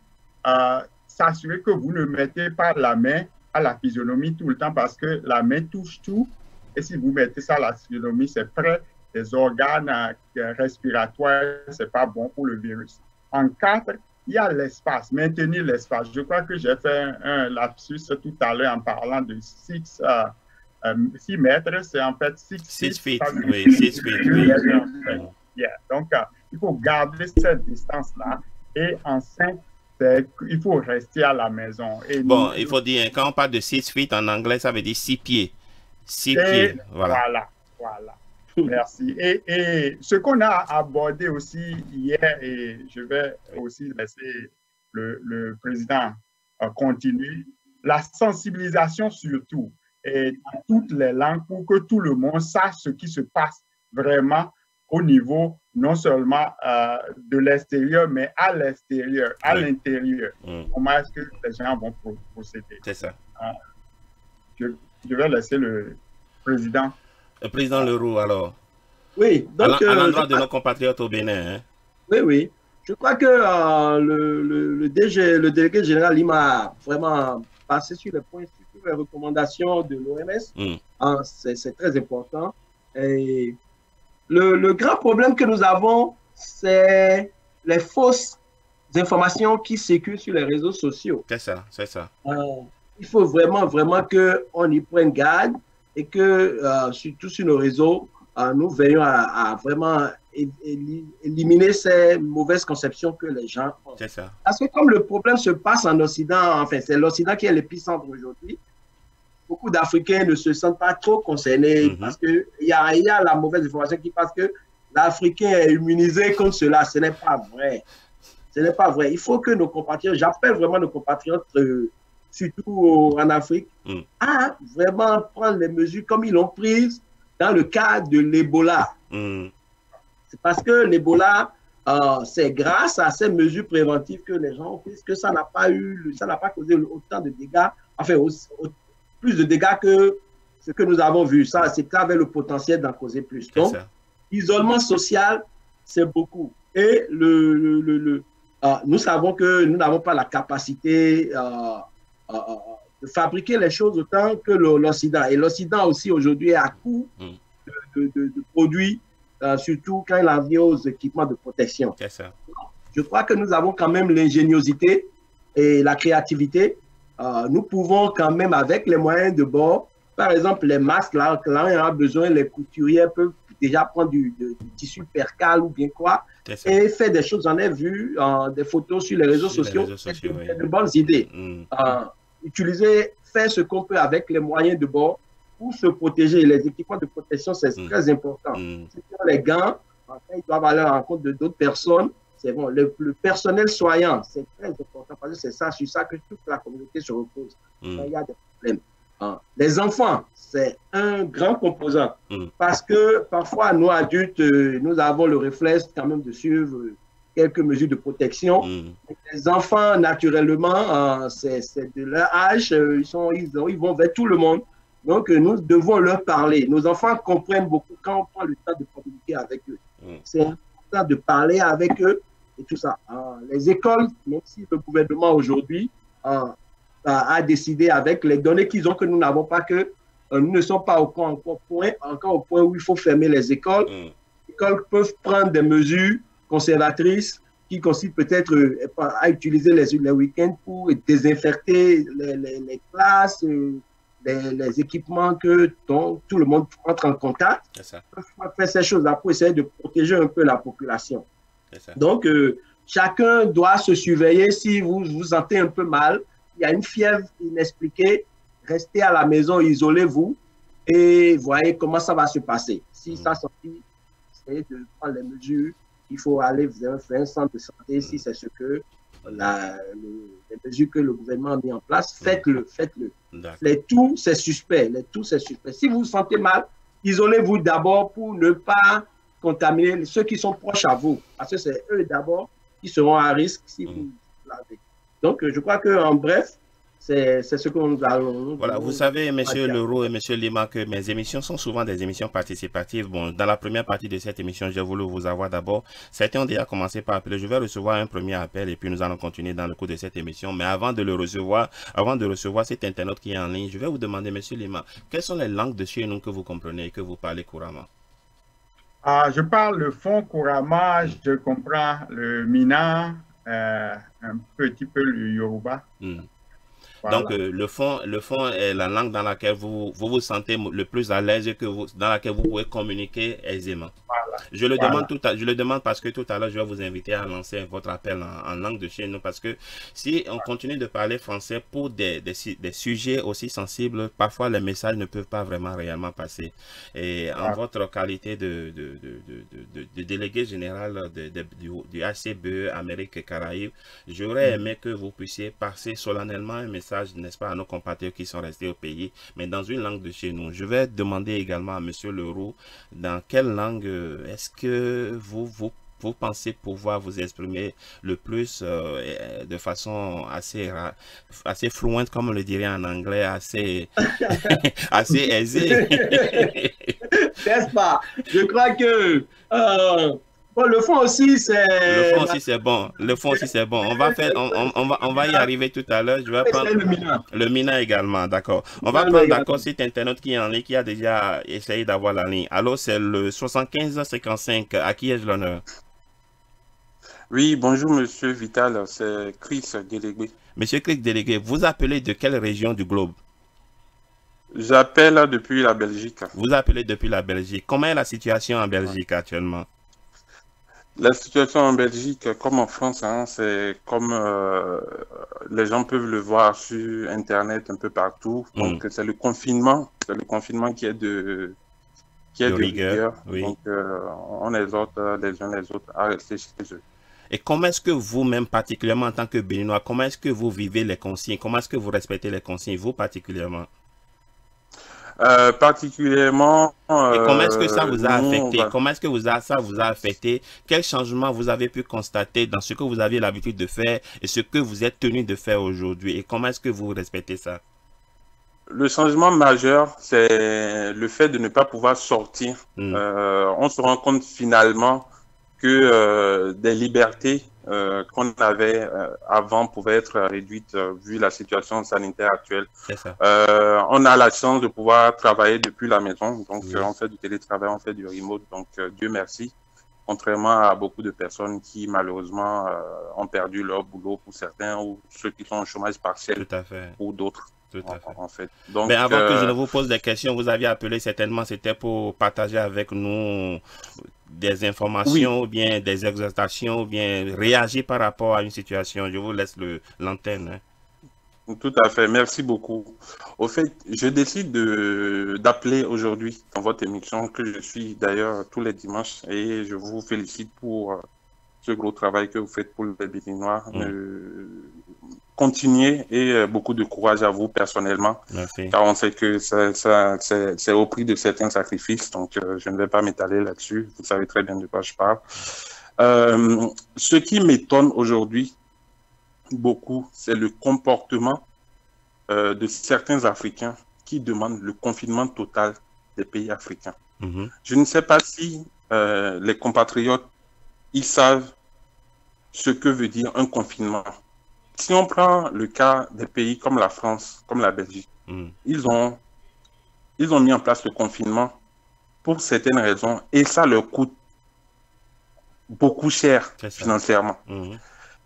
s'assurer que vous ne mettez pas la main à la physionomie tout le temps, parce que la main touche tout. Et si vous mettez ça à la physionomie, c'est près des organes respiratoires, ce n'est pas bon pour le virus. En 4, il y a l'espace, maintenir l'espace. Je crois que j'ai fait un lapsus tout à l'heure en parlant de 6 mètres, c'est en fait 6 feet. Oui, 6 feet. Oui. Yeah. Donc, il faut garder cette distance-là. Et en 5, il faut rester à la maison. Et bon, il faut dire, quand on parle de 6 feet en anglais, ça veut dire 6 pieds. 6 pieds, voilà. Merci. Et ce qu'on a abordé aussi hier, et je vais aussi laisser le président continuer, la sensibilisation surtout, et dans toutes les langues, pour que tout le monde sache ce qui se passe vraiment au niveau non seulement de l'extérieur, mais à l'extérieur, à l'intérieur. Comment est-ce que les gens vont procéder? C'est ça. Je vais laisser le président. Le président Leroux, alors. Oui, donc. À l'endroit de nos compatriotes au Bénin. Hein? Oui. Je crois que le délégué général Lima a vraiment passé sur les points, sur les recommandations de l'OMS. C'est très important. Et le grand problème que nous avons, c'est les fausses informations qui circulent sur les réseaux sociaux. C'est ça. Il faut vraiment qu'on y prenne garde et que, surtout sur nos réseaux, nous veillons à vraiment éliminer ces mauvaises conceptions que les gens ont. C'est ça. Parce que comme le problème se passe en Occident, enfin, c'est l'Occident qui est l'épicentre aujourd'hui, beaucoup d'Africains ne se sentent pas trop concernés parce qu'il y a la mauvaise information qui passe que l'Africain est immunisé contre cela. Ce n'est pas vrai. Ce n'est pas vrai. Il faut que nos compatriotes, j'appelle vraiment nos compatriotes, surtout en Afrique, à vraiment prendre les mesures comme ils l'ont prises dans le cas de l'Ebola. C'est parce que l'Ebola, c'est grâce à ces mesures préventives que les gens ont prises que ça n'a pas causé autant de dégâts, enfin, plus de dégâts que ce que nous avons vu. Ça, c'est avec le potentiel d'en causer plus. Donc, l'isolement social, c'est beaucoup. Et nous savons que nous n'avons pas la capacité de fabriquer les choses autant que l'Occident. Et l'Occident aussi, aujourd'hui, est à court de produits, surtout quand il en vient aux équipements de protection. Je crois que nous avons quand même l'ingéniosité et la créativité. Nous pouvons quand même, avec les moyens de bord, par exemple, les masques, là, quand il y en a besoin, les couturiers peuvent déjà prendre du tissu percale ou bien quoi, et faire des choses. J'en ai vu des photos sur les réseaux sociaux. C'est de bonnes idées. Faire ce qu'on peut avec les moyens de bord pour se protéger. Les équipements de protection, c'est très important. Les gants, ils doivent aller à la rencontre de d'autres personnes. C'est bon. Le personnel soignant, c'est très important parce que c'est ça, sur ça que toute la communauté se repose. Il y a des problèmes. Les enfants, c'est un grand composant parce que parfois, nous adultes, nous avons le réflexe quand même de suivre quelques mesures de protection. Les enfants, naturellement, c'est de leur âge, ils vont vers tout le monde. Donc, nous devons leur parler. Nos enfants comprennent beaucoup quand on prend le temps de communiquer avec eux. C'est important de parler avec eux et tout ça. Les écoles, même si le gouvernement aujourd'hui a décidé avec les données qu'ils ont que nous n'avons pas, que nous ne sommes pas encore au point où il faut fermer les écoles. Les écoles peuvent prendre des mesures conservatrices qui consistent peut-être à utiliser les week-ends pour désinfecter les classes, les équipements dont tout le monde entre en contact. Il faut faire ces choses-là pour essayer de protéger un peu la population. Donc, chacun doit se surveiller. Si vous vous sentez un peu mal, il y a une fièvre inexpliquée, restez à la maison, isolez-vous et voyez comment ça va se passer. Si ça sortit, essayez de prendre les mesures. Il faut aller faire un centre de santé si c'est ce que les mesures que le gouvernement a mis en place, faites-le. Les tout, c'est suspect. Si vous vous sentez mal, isolez-vous d'abord pour ne pas contaminer ceux qui sont proches à vous. Parce que c'est eux d'abord qui seront à risque si vous lavez. Donc, je crois qu'en bref, c'est ce que nous allons... Voilà, vous savez, M. Leroux et M. Lima, que mes émissions sont souvent des émissions participatives. Bon, dans la première partie de cette émission, j'ai voulu vous avoir d'abord. Certains ont déjà commencé par appeler. Je vais recevoir un premier appel et puis nous allons continuer dans le cours de cette émission. Mais avant de recevoir cet internaute qui est en ligne, je vais vous demander, M. Lima, quelles sont les langues de chez nous que vous comprenez et que vous parlez couramment? Je parle le fond couramment, je comprends le Mina, un petit peu le Yoruba. Voilà. Donc, le fond est la langue dans laquelle vous vous sentez le plus à l'aise, dans laquelle vous pouvez communiquer aisément. Voilà. Je le demande parce que tout à l'heure, je vais vous inviter à lancer votre appel en langue de chez nous. Parce que si on continue de parler français pour des sujets aussi sensibles, parfois les messages ne peuvent pas vraiment réellement passer. Et en votre qualité de délégué général du HCBE Amérique et Caraïbes, j'aurais aimé que vous puissiez passer solennellement un message, n'est-ce pas, à nos compatriotes qui sont restés au pays, mais dans une langue de chez nous. Je vais demander également à M. Leroux, dans quelle langue est-ce que vous pensez pouvoir vous exprimer le plus de façon assez fluente, comme on le dirait en anglais, assez aisée. N'est-ce pas? Je crois que... Bon, le fond aussi, c'est... Le fond aussi, c'est bon. Le fond aussi, c'est bon. On va y arriver tout à l'heure. Je vais prendre le Mina également, d'accord. On va prendre, d'accord, cet internaute qui est en ligne, qui a déjà essayé d'avoir la ligne. Alors, c'est le 75-55. À qui ai-je l'honneur? Oui, bonjour, monsieur Vital. C'est Chris, délégué. Monsieur Chris, délégué, vous appelez de quelle région du globe? J'appelle depuis la Belgique. Vous appelez depuis la Belgique. Comment est la situation en Belgique actuellement? La situation en Belgique, comme en France, hein, c'est comme les gens peuvent le voir sur Internet un peu partout. Donc, c'est le confinement qui est de rigueur. Oui. Donc, on exhorte les uns les autres à rester chez eux. Et comment est-ce que vous-même, particulièrement en tant que Béninois, comment est-ce que vous vivez les consignes? Comment est-ce que vous respectez les consignes, vous particulièrement? Particulièrement. Et comment est-ce que ça vous a affecté? Bah, Comment est-ce que ça vous a affecté? Quel changement vous avez pu constater dans ce que vous aviez l'habitude de faire et ce que vous êtes tenu de faire aujourd'hui? Et comment est-ce que vous respectez ça? le changement majeur, c'est le fait de ne pas pouvoir sortir. On se rend compte finalement que des libertés qu'on avait avant pouvaient être réduites vu la situation sanitaire actuelle. C'est ça. On a la chance de pouvoir travailler depuis la maison, donc on fait du télétravail, on fait du remote, donc Dieu merci. Contrairement à beaucoup de personnes qui malheureusement ont perdu leur boulot pour certains ou ceux qui sont au chômage partiel ou d'autres. Tout à fait. En fait. Donc, mais avant que je ne vous pose des questions, vous aviez appelé certainement, c'était pour partager avec nous des informations ou bien des exhortations ou bien réagir par rapport à une situation. Je vous laisse l'antenne. Hein. Tout à fait, merci beaucoup. Au fait, je décide d'appeler aujourd'hui dans votre émission que je suis d'ailleurs tous les dimanches et je vous félicite pour ce gros travail que vous faites pour les Béninois. Continuez et beaucoup de courage à vous personnellement. Merci. Car on sait que c'est au prix de certains sacrifices, donc je ne vais pas m'étaler là-dessus. Vous savez très bien de quoi je parle. Ce qui m'étonne aujourd'hui beaucoup, c'est le comportement de certains Africains qui demandent le confinement total des pays africains. Je ne sais pas si les compatriotes, ils savent ce que veut dire un confinement. Si on prend le cas des pays comme la France, comme la Belgique, ils ont mis en place le confinement pour certaines raisons et ça leur coûte beaucoup cher financièrement.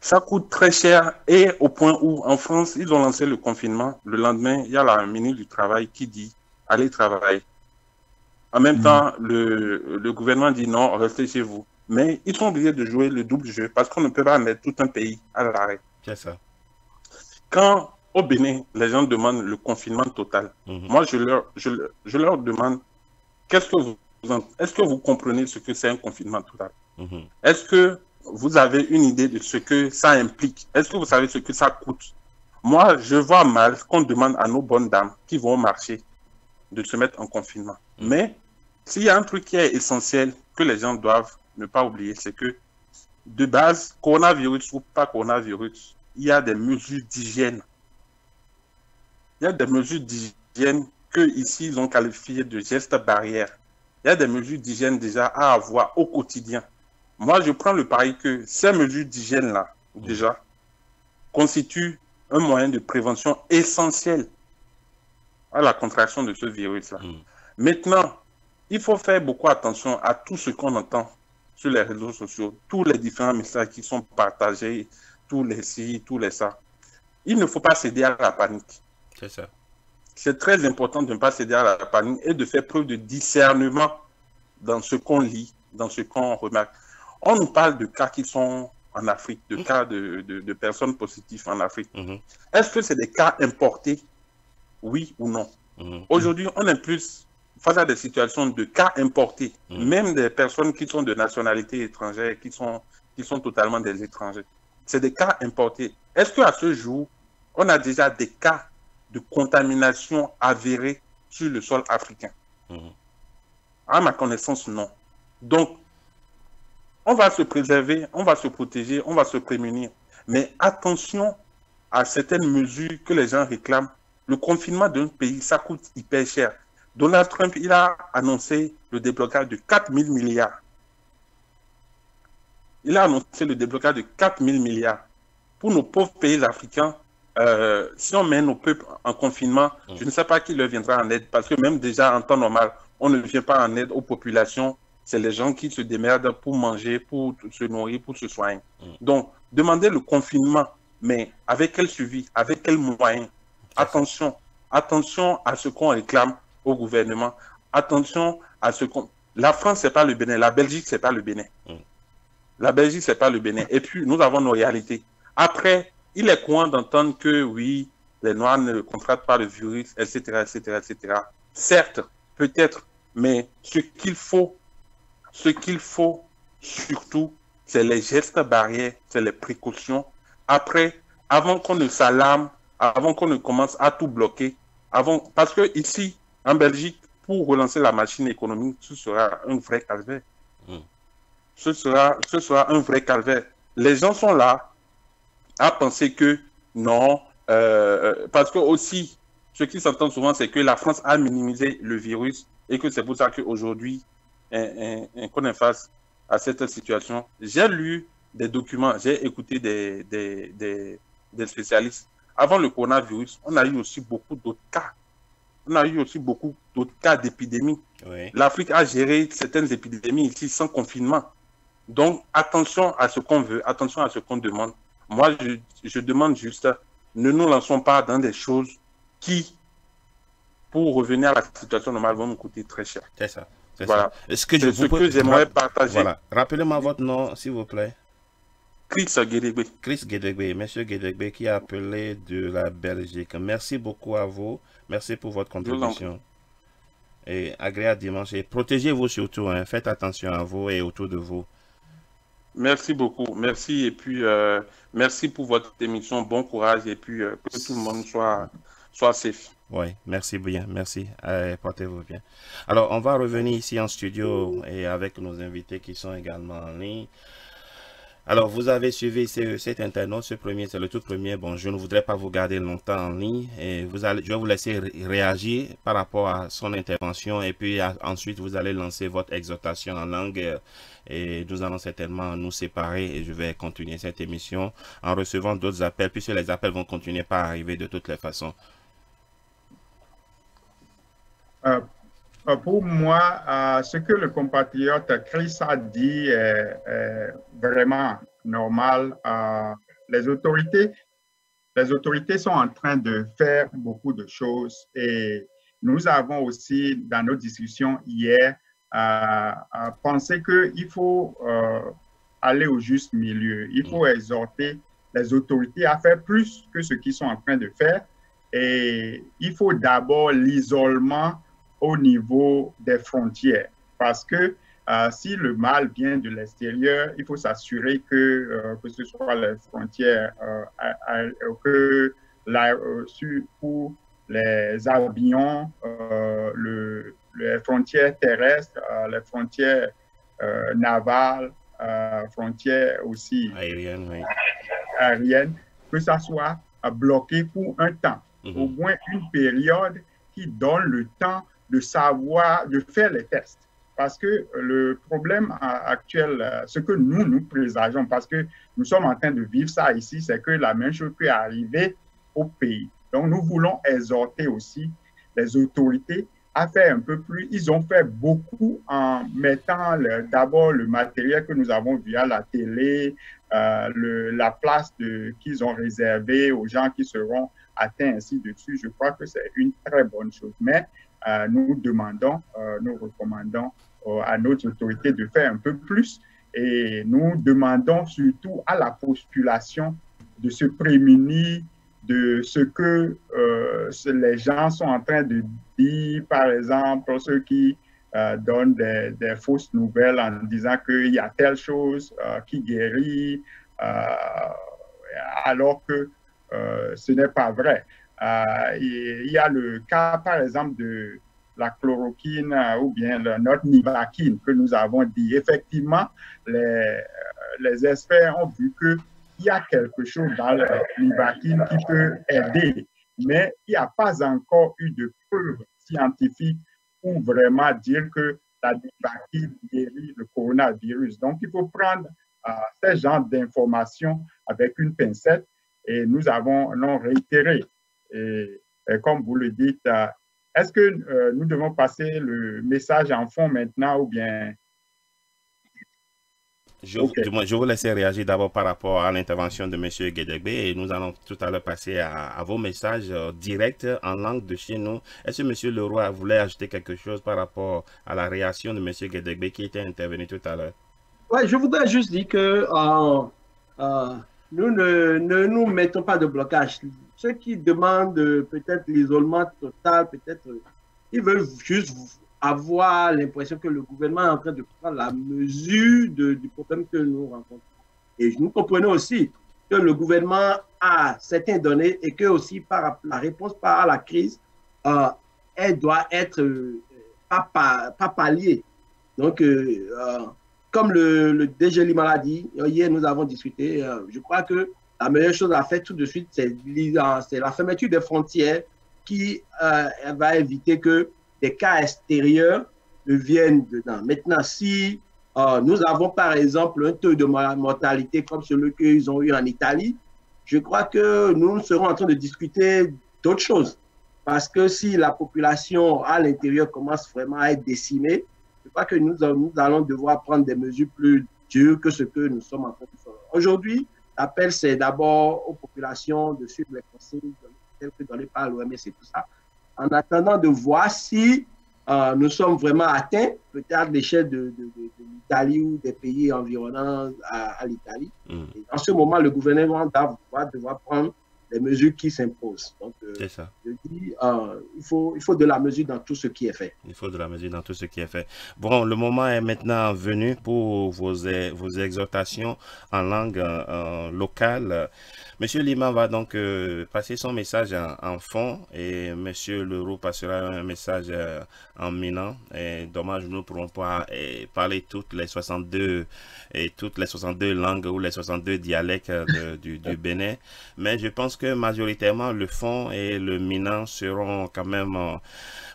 Ça coûte très cher et au point où en France, ils ont lancé le confinement. Le lendemain, il y a la ministre du Travail qui dit « allez travailler ». En même temps, le gouvernement dit « non, restez chez vous ». Mais ils sont obligés de jouer le double jeu parce qu'on ne peut pas mettre tout un pays à l'arrêt. C'est ça. Quand au Bénin, les gens demandent le confinement total, moi je leur demande est-ce que vous comprenez ce que c'est un confinement total? Est-ce que vous avez une idée de ce que ça implique? Est-ce que vous savez ce que ça coûte? Moi, je vois mal qu'on demande à nos bonnes dames qui vont au marché de se mettre en confinement. Mais s'il y a un truc qui est essentiel que les gens doivent ne pas oublier, c'est que de base, coronavirus ou pas coronavirus, il y a des mesures d'hygiène. Il y a des mesures d'hygiène que ici ils ont qualifiées de gestes barrières. Il y a des mesures d'hygiène déjà à avoir au quotidien. Moi, je prends le pari que ces mesures d'hygiène-là, déjà, constituent un moyen de prévention essentiel à la contraction de ce virus-là. Maintenant, il faut faire beaucoup attention à tout ce qu'on entend sur les réseaux sociaux, tous les différents messages qui sont partagés, tous les ci, tous les ça. Il ne faut pas céder à la panique. C'est ça. C'est très important de ne pas céder à la panique et de faire preuve de discernement dans ce qu'on lit, dans ce qu'on remarque. On nous parle de cas qui sont en Afrique, de cas de personnes positives en Afrique. Est-ce que c'est des cas importés? Oui ou non? Aujourd'hui, on est plus face à des situations de cas importés, même des personnes qui sont de nationalité étrangère, qui sont totalement des étrangers. C'est des cas importés. Est-ce qu'à ce jour, on a déjà des cas de contamination avérés sur le sol africain? À ma connaissance, non. Donc, on va se préserver, on va se protéger, on va se prémunir. Mais attention à certaines mesures que les gens réclament. Le confinement d'un pays, ça coûte hyper cher. Donald Trump, il a annoncé le déblocage de 4 000 milliards. Il a annoncé le déblocage de 4 000 milliards. Pour nos pauvres pays africains, si on met nos peuples en confinement, je ne sais pas qui leur viendra en aide. Parce que même déjà en temps normal, on ne vient pas en aide aux populations. C'est les gens qui se démerdent pour manger, pour se nourrir, pour se soigner. Donc, demandez le confinement, mais avec quel suivi, avec quels moyens? Attention, attention à ce qu'on réclame au gouvernement, attention à ce qu'on... La France, ce n'est pas le Bénin, la Belgique, ce n'est pas le Bénin. La Belgique, ce n'est pas le Bénin. Et puis, nous avons nos réalités. Après, il est courant d'entendre que, oui, les Noirs ne contractent pas le virus, etc., etc., etc. Certes, peut-être, mais ce qu'il faut surtout, c'est les gestes barrières, c'est les précautions. Après, avant qu'on ne s'alarme, avant qu'on ne commence à tout bloquer, parce que ici, en Belgique, pour relancer la machine économique, ce sera un vrai calvaire. Ce sera un vrai calvaire. Les gens sont là à penser que non, parce que aussi, ce qui s'entend souvent, c'est que la France a minimisé le virus et que c'est pour ça qu'aujourd'hui, qu'on est face à cette situation. J'ai lu des documents, j'ai écouté des spécialistes. Avant le coronavirus, on a eu aussi beaucoup d'autres cas. On a eu aussi beaucoup d'autres cas d'épidémie. Oui. L'Afrique a géré certaines épidémies ici sans confinement. Donc, attention à ce qu'on veut, attention à ce qu'on demande. Moi, je demande juste, ne nous lançons pas dans des choses qui, pour revenir à la situation normale, vont nous coûter très cher. C'est ça. Voilà. Ce que j'aimerais partager. Voilà. Rappelez-moi votre nom, s'il vous plaît. Chris Guédégbé. Chris Guédégbé, monsieur Guédégbé qui a appelé de la Belgique. Merci beaucoup à vous. Merci pour votre contribution. Et agréable dimanche. Et protégez-vous surtout. Hein. Faites attention à vous et autour de vous. Merci beaucoup. Merci. Et puis, merci pour votre émission. Bon courage. Et puis, que tout le monde soit safe. Oui, merci bien. Merci. Portez-vous bien. Alors, on va revenir ici en studio et avec nos invités qui sont également en ligne. Alors, vous avez suivi cet internaute, c'est le tout premier. Bon, je ne voudrais pas vous garder longtemps en ligne. Et je vais vous laisser réagir par rapport à son intervention. Et puis, ensuite, vous allez lancer votre exhortation en langue. Et nous allons certainement nous séparer. Et je vais continuer cette émission en recevant d'autres appels, puisque les appels vont continuer par arriver de toutes les façons. Pour moi, ce que le compatriote Chris a dit est vraiment normal. Les autorités sont en train de faire beaucoup de choses et nous avons aussi, dans nos discussions hier, pensé qu'il faut aller au juste milieu. Il faut exhorter les autorités à faire plus que ce qu'ils sont en train de faire et il faut d'abord l'isolement au niveau des frontières. Parce que si le mal vient de l'extérieur, il faut s'assurer que ce soit les frontières, que pour les avions, les frontières terrestres, les frontières navales, frontières aussi aériennes, que ça soit bloqué pour un temps, au moins une période qui donne le temps de savoir, de faire les tests. Parce que le problème actuel, ce que nous présageons, parce que nous sommes en train de vivre ça ici, c'est que la même chose peut arriver au pays. Donc, nous voulons exhorter aussi les autorités à faire un peu plus. Ils ont fait beaucoup en mettant d'abord le matériel que nous avons vu à la télé, la place qu'ils ont réservée aux gens qui seront atteints ainsi de suite. Je crois que c'est une très bonne chose. Mais nous demandons, nous recommandons à notre autorité de faire un peu plus et nous demandons surtout à la population de se prémunir de ce que les gens sont en train de dire, par exemple, ceux qui donnent des fausses nouvelles en disant qu'il y a telle chose qui guérit, alors que ce n'est pas vrai. Il y a le cas, par exemple, de la chloroquine ou bien notre nivaquine que nous avons dit. Effectivement, les experts ont vu qu'il y a quelque chose dans la nivaquine qui peut aider, mais il n'y a pas encore eu de preuves scientifiques pour vraiment dire que la nivaquine guérit le coronavirus. Donc, il faut prendre ce genre d'informations avec une pincette et nous avons réitéré. Et comme vous le dites, est-ce que nous devons passer le message en fond maintenant ou bien? Je vous laisse réagir d'abord par rapport à l'intervention de M. Guédégbé et nous allons tout à l'heure passer à vos messages directs en langue de chez nous. Est-ce que M. Leroy voulait ajouter quelque chose par rapport à la réaction de M. Guédégbé qui était intervenu tout à l'heure? Oui, je voudrais juste dire que nous ne nous mettons pas de blocage. Ceux qui demandent peut-être l'isolement total, peut-être, ils veulent juste avoir l'impression que le gouvernement est en train de prendre la mesure du problème que nous rencontrons. Et nous comprenons aussi que le gouvernement a certaines données et que aussi par la réponse par la crise, elle doit être pas palliée. Donc, comme le DG Lima l'a dit, hier nous avons discuté, je crois que la meilleure chose à faire tout de suite, c'est la fermeture des frontières qui va éviter que des cas extérieurs viennent dedans. Maintenant, si nous avons par exemple un taux de mortalité comme celui qu'ils ont eu en Italie, je crois que nous serons en train de discuter d'autres choses. Parce que si la population à l'intérieur commence vraiment à être décimée, je crois que nous allons devoir prendre des mesures plus dures que ce que nous sommes en train de faire. Aujourd'hui, l'appel, c'est d'abord aux populations de suivre les conseils tels que donnés par l'OMS et tout ça, en attendant de voir si nous sommes vraiment atteints, peut-être à l'échelle de l'Italie ou des pays environnants à l'Italie. En ce moment, le gouvernement va devoir prendre les mesures qui s'imposent. Donc, je dis, il faut de la mesure dans tout ce qui est fait. Il faut de la mesure dans tout ce qui est fait. Bon, le moment est maintenant venu pour vos exhortations en langue locale. Monsieur Lima va donc passer son message en fond et Monsieur Leroux passera un message en minant. Et dommage, nous ne pourrons pas parler toutes les 62 langues ou les 62 dialectes du Bénin. Mais je pense que majoritairement le fond et le minant seront quand même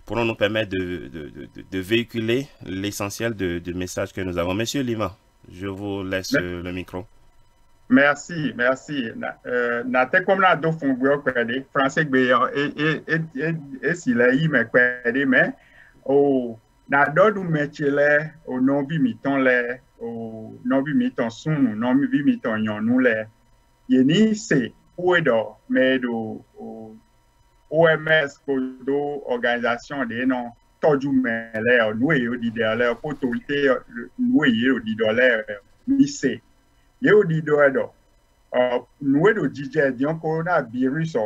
pourront nous permettre de véhiculer l'essentiel du message que nous avons. Monsieur Lima, je vous laisse le micro. Merci. Nate comme la do fongwe kwede français gbeyan et si la yi me kwede mais o na do du mechele o non vi miton le o non vi miton sun non vi miton yon nou le yeni se puedo mais do OMS kodo organisation de non toju mele nou e yo di de le autorité nou e yo di do le mi se Yo di do edo, nous edo DJ dion coronavirus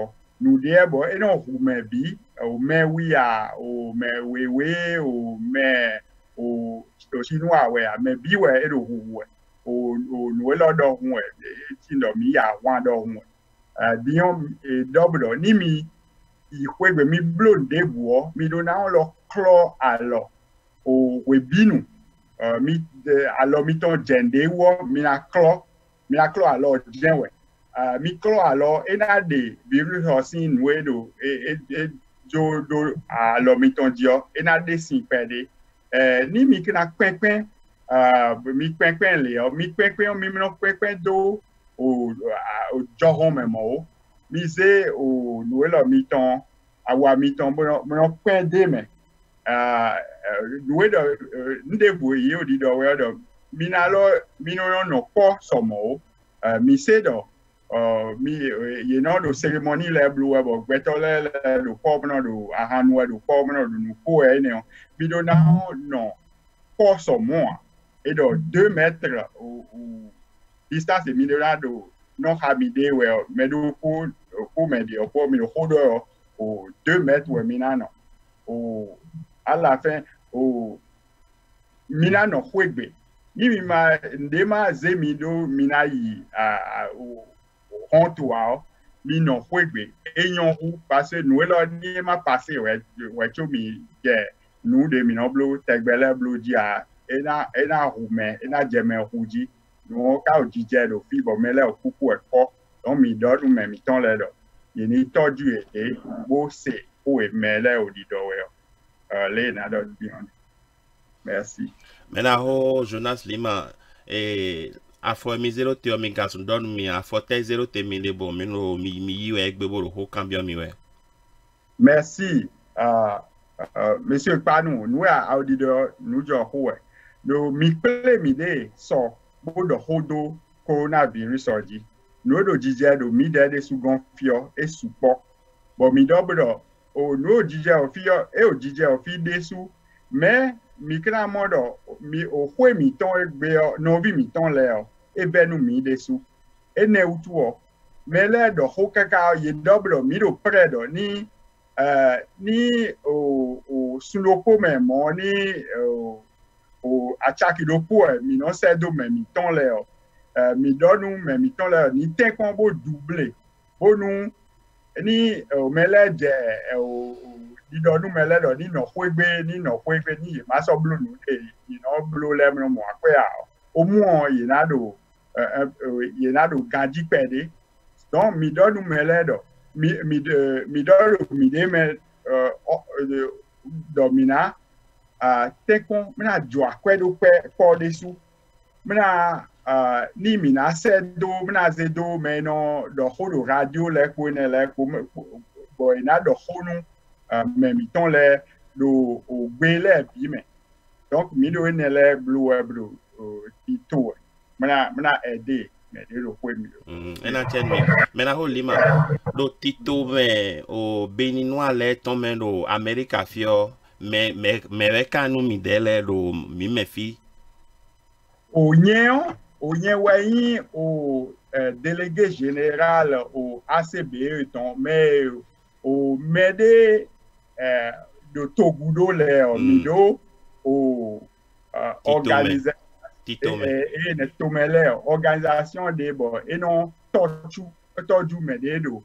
nous diebo e non hume bi, o me wia, o me wewe, o me o chinois we, me bi we edo huwe, o nous elo do huwe, tindo mi ya wan do huwe. Dion e doblo ni mi I kwebe mi blon debuo, mi do na lo klo alo, o we binu. Alors mi ton jende wo mi na klo alors jenwe mi klo alors ena de virus osin wedo jo do alors mi ton dio ena de sin pede ni mi kina kwenken mi kwenken le mi kwenken mi no kwenken do o joron memo mi ze o noelo mi ton awa mi ton mo kwende me ndebu yi odi do we do minalo mino no ko somo mi se do mi ye no do ceremony le blue we bo gbeto le do ko no do ahanu do ko no do nu ko e ne mi do na no ko somo e do 2 mètres ou distance mi do na do no habide we me do ko me di ko mi do hodo o 2 mètres we mi na no o à la fin au mina no kwegbe ni mi ma ndema zemido mina yi o hontoa mi no kwegbe enyon hu parce nous lo ni ma passer we cho mi je nous de mi no blo tegbele blo ji a ena hume ena jeme huji no ka o jije do fi bo mele okuku eko don mi do me mi ton le do ye ni toju e bo se o e mele o di do we Merci. Maintenant, Jonas Lima, a fo mi zero te mi gasun don mi a fo te zero te mi lebo mi no mi yiwe egbebo ro cambio mi we. Merci. Monsieur Panou, nous a auditeur nous jo ho. No mi ple mi de so bodo hodo coronavirus odi no do jije do mi de su gonfio e supo bo mi do bodo o no jije o fio e o jije o fi desu mais mi kra modo mi o hwe mi ton egbe no vi mi ton le e benu mi desu e ne utuo mais le do ho kaka ye doblo mi do predo ni o suloko me mo ni o achaki do po mi no se do me mi ton le mi do nu me mi ton le ni ten kon bo doubler bo nu ni o mele je o di do nu mele do ni no kwegbe ni ma so blo nu e ni no blo le mo akwe a o mu on ye na do ganji pede donc mi do nu mele do mi do mi de me domina tekon mina jo akwe do pe po desu mina ni mina se do mina ze do me no do hodo radio le ko ne le ko bo ina do honu me mi ton le do o gbe le bi me donc mi do ne le blue tito mina aider me de lo ko mi ena chen mi mena ho lima do tito me o beninois le ton me do America fio me kanu mi dele do mi me fi o nyen wayin o délégué général au ACBE ton mais o mede de Togudo le mido o organisation et ne tomele organisation de bo et non tortu mede do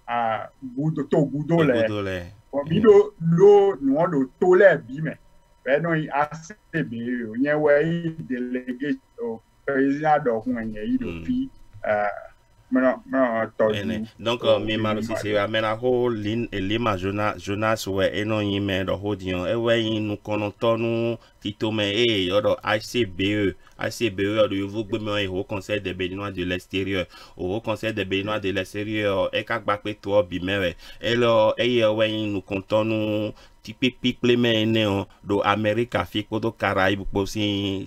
a gudo Togudo le o mido lo no do tole bi me non ACBE o nyen wayin délégué président d'Ohunye Idofi donc mi maro si se amena ho lima Jonas we eno yime do hodion e we yin nu konontonu tito me e yodo ICBE do yovo gbe me au conseil des béninois de l'extérieur au conseil des béninois de l'extérieur e ka gba pe to bi mewe e lo e we yin nu kontonu tipe picle me do America fi ko do Caraïbes po si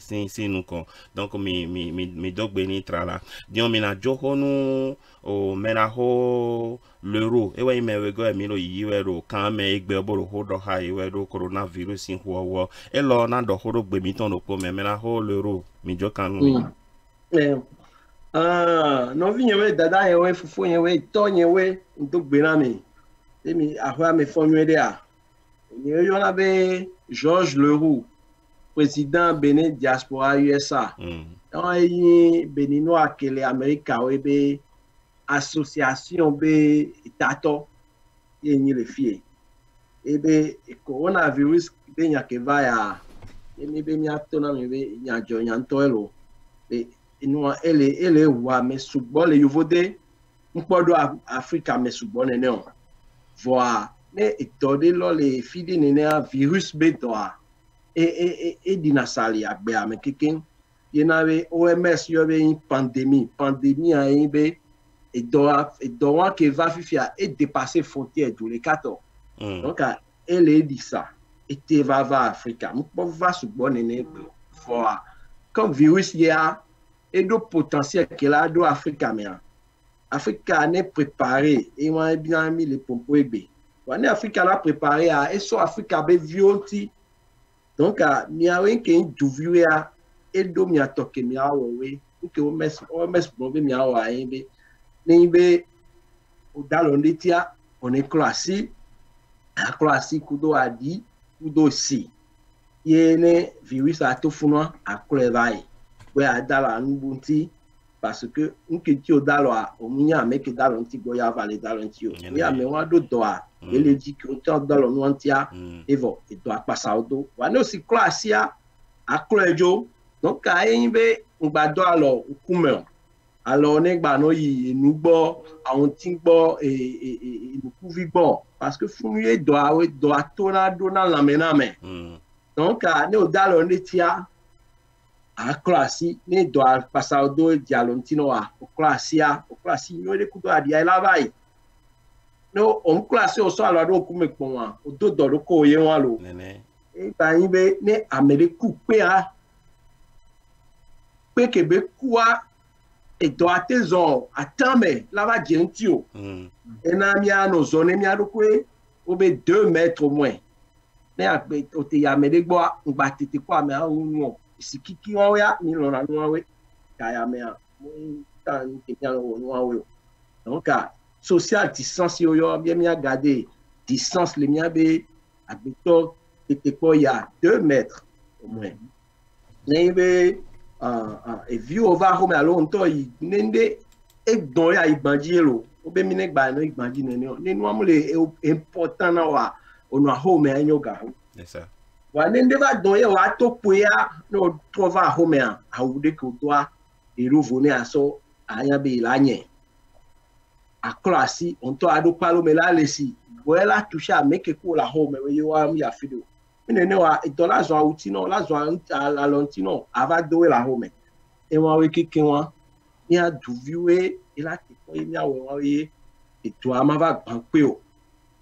nous kon donc mi dogbe ni trala dion mi na johonu o mena ho l'euro e we me we go mi lo yiwe ro kan me egbe oboro ho do ha yiwe ro coronavirus in wo e lo na do ho do gbe mi ton do po me mena ho l'euro mi jo kan no vi yewe dada yewe fufu yewe to yewe dogbe na mi emi ahwa me fonwe de a il y avait Georges Leroux, président Bénin Diaspora USA. Il Béninois qui est américain, il association Tato, il y a les filles. Et le coronavirus, il y a que va à il y a un et nous elle est roi mais sous bon les yovode on peut do Africa mais sous bon non voir mais étodé là les filles néné virus beta et dinasali agbe mais quelqu'un il y avait OMS il y avait une pandémie a et doit que va faire et dépasser frontières tous les 14 donc elle est dit ça et te va Africa on peut va sous bon néné voir comme virus il y a et de potentiel qu'il a do Africa mais Africa n'est préparé et on a bien mis les pompes on est Africa là préparé à et so Africa be violenti donc mi a wen ken du via et do mi atoke mi a we que o mes bon be mi a wa be ni be o dalonde tia on est classé kudo adi kudo si yene virus a to funwa a klevai we a dala nbunti parce que un que tu dalo a o munya me que dalo nti go ya vale dalo nti o ya me wa do doa ele dit que tu dalo no antia e vo e do passa o do wa no si classe a klejo donc a yimbe ngba do alo kume alors ne gba no yi nu gbo awon tin gbo e nu ku vi gbo parce que funuye do a we do atona do na la mename donc a ne o dalo netia a classe ne do passar do dialontino a classe no de kudo adia ela vai no on classe o so alo do kume pon wa o do do ko ye wa lo nene e ba yin be ne America pe a pe kebe kwa e do atezon atame la va gentio e na mia no zone mia do kwe obe 2 mètres au moins ne akbe o te ya me de gbo ngba tete kwa me a unu sikiki wa ya ni lo na no we ka ya me a tan ke ya no no we donc social distance yo bien mi a garder distance le mia be abito tete ko ya 2 mètres au moins ne be e viu ova home alonto i nende e don ya igbandi lo obe mi ne gba no igbandi ne no amule important na wa ono home anyo ga c'est ça wa nende va don ye wa to poya no trova home a awude ko doa e rovone aso anya be ilanye a classe on to ado palo me la lesi boela toucher make ko la home we yo am ya fido ne wa dola zo auti no la zo a lontino ava do la home e wa we kike wa ni a du viwe e la ti ko ni a wa we e to ama va gban pe o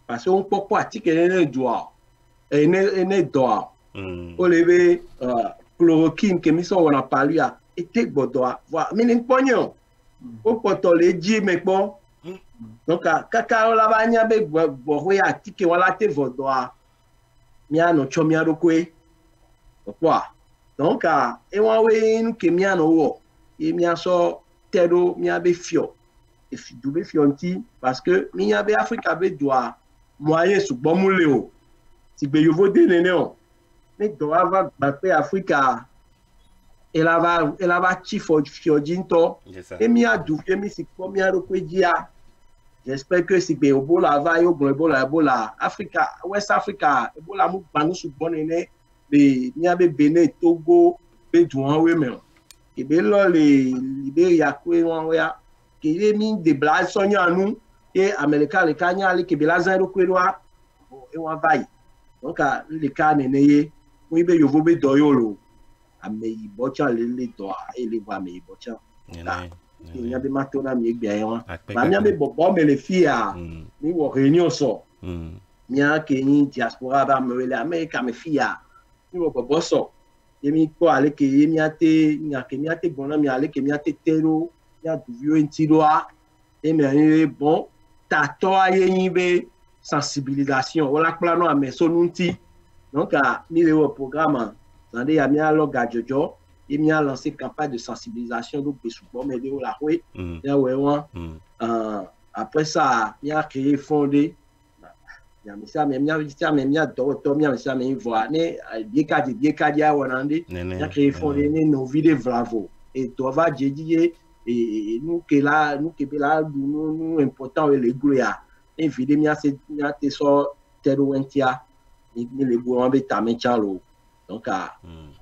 parce on popo atike ne do ne do o le be chloroquine que mi so wona palu ya e te gbodo wa mi ni ponyo o poto le ji me po donc kaka la ba nya be bo we atike wala te vodo mia no chomia rokwe okwa donc e wa we nu ke mia no wo e mia so tedo mia be fio e fi du be fionti parce que mia be Africa be doa moyen su bomule o ti gbe yovo de nene o ne do ava ba pe Africa ela va chi fiojinto e mia du fe mi si ko mia rokwe dia. J'espère que si Ebola va yo Ebola Africa West Africa Ebola mu banu su bonene be niabe Benin Togo be duan we me e be lo le Liberia kwe wan we ya ke ye min de bla sonya nu e America le kanya le ke be la zan ro kwe wa e wan vai donc le ka nene ye mu be yo vo be doyolo ame ibo cha le do e le wa me ibo cha il y a des matons à mi bien ma mia be bobo me le fia ni wo réunion so mia ke ni diaspora ba me le America me fia ni wo bobo so yemi ko ale ke yemi ate nya ke mi ate bona mi ale ke mi ate tero ya du vieux entidoa e me bon tato ayi be sensibilisation wala plano a me sonunti donc ni le programme ndé ya mi alo gajojo et mi a lancé campagne de sensibilisation donc pour m'aider la rue après ça mi a créé fondé ya mi sa mi a docteur mi a ça mi voit ne bien kadia wanande mi a créé fondé ne no vide bravo et doit dire et nous que là nous important les goulia et vide mi a te so tero entia ni le bourron be tamechalo donc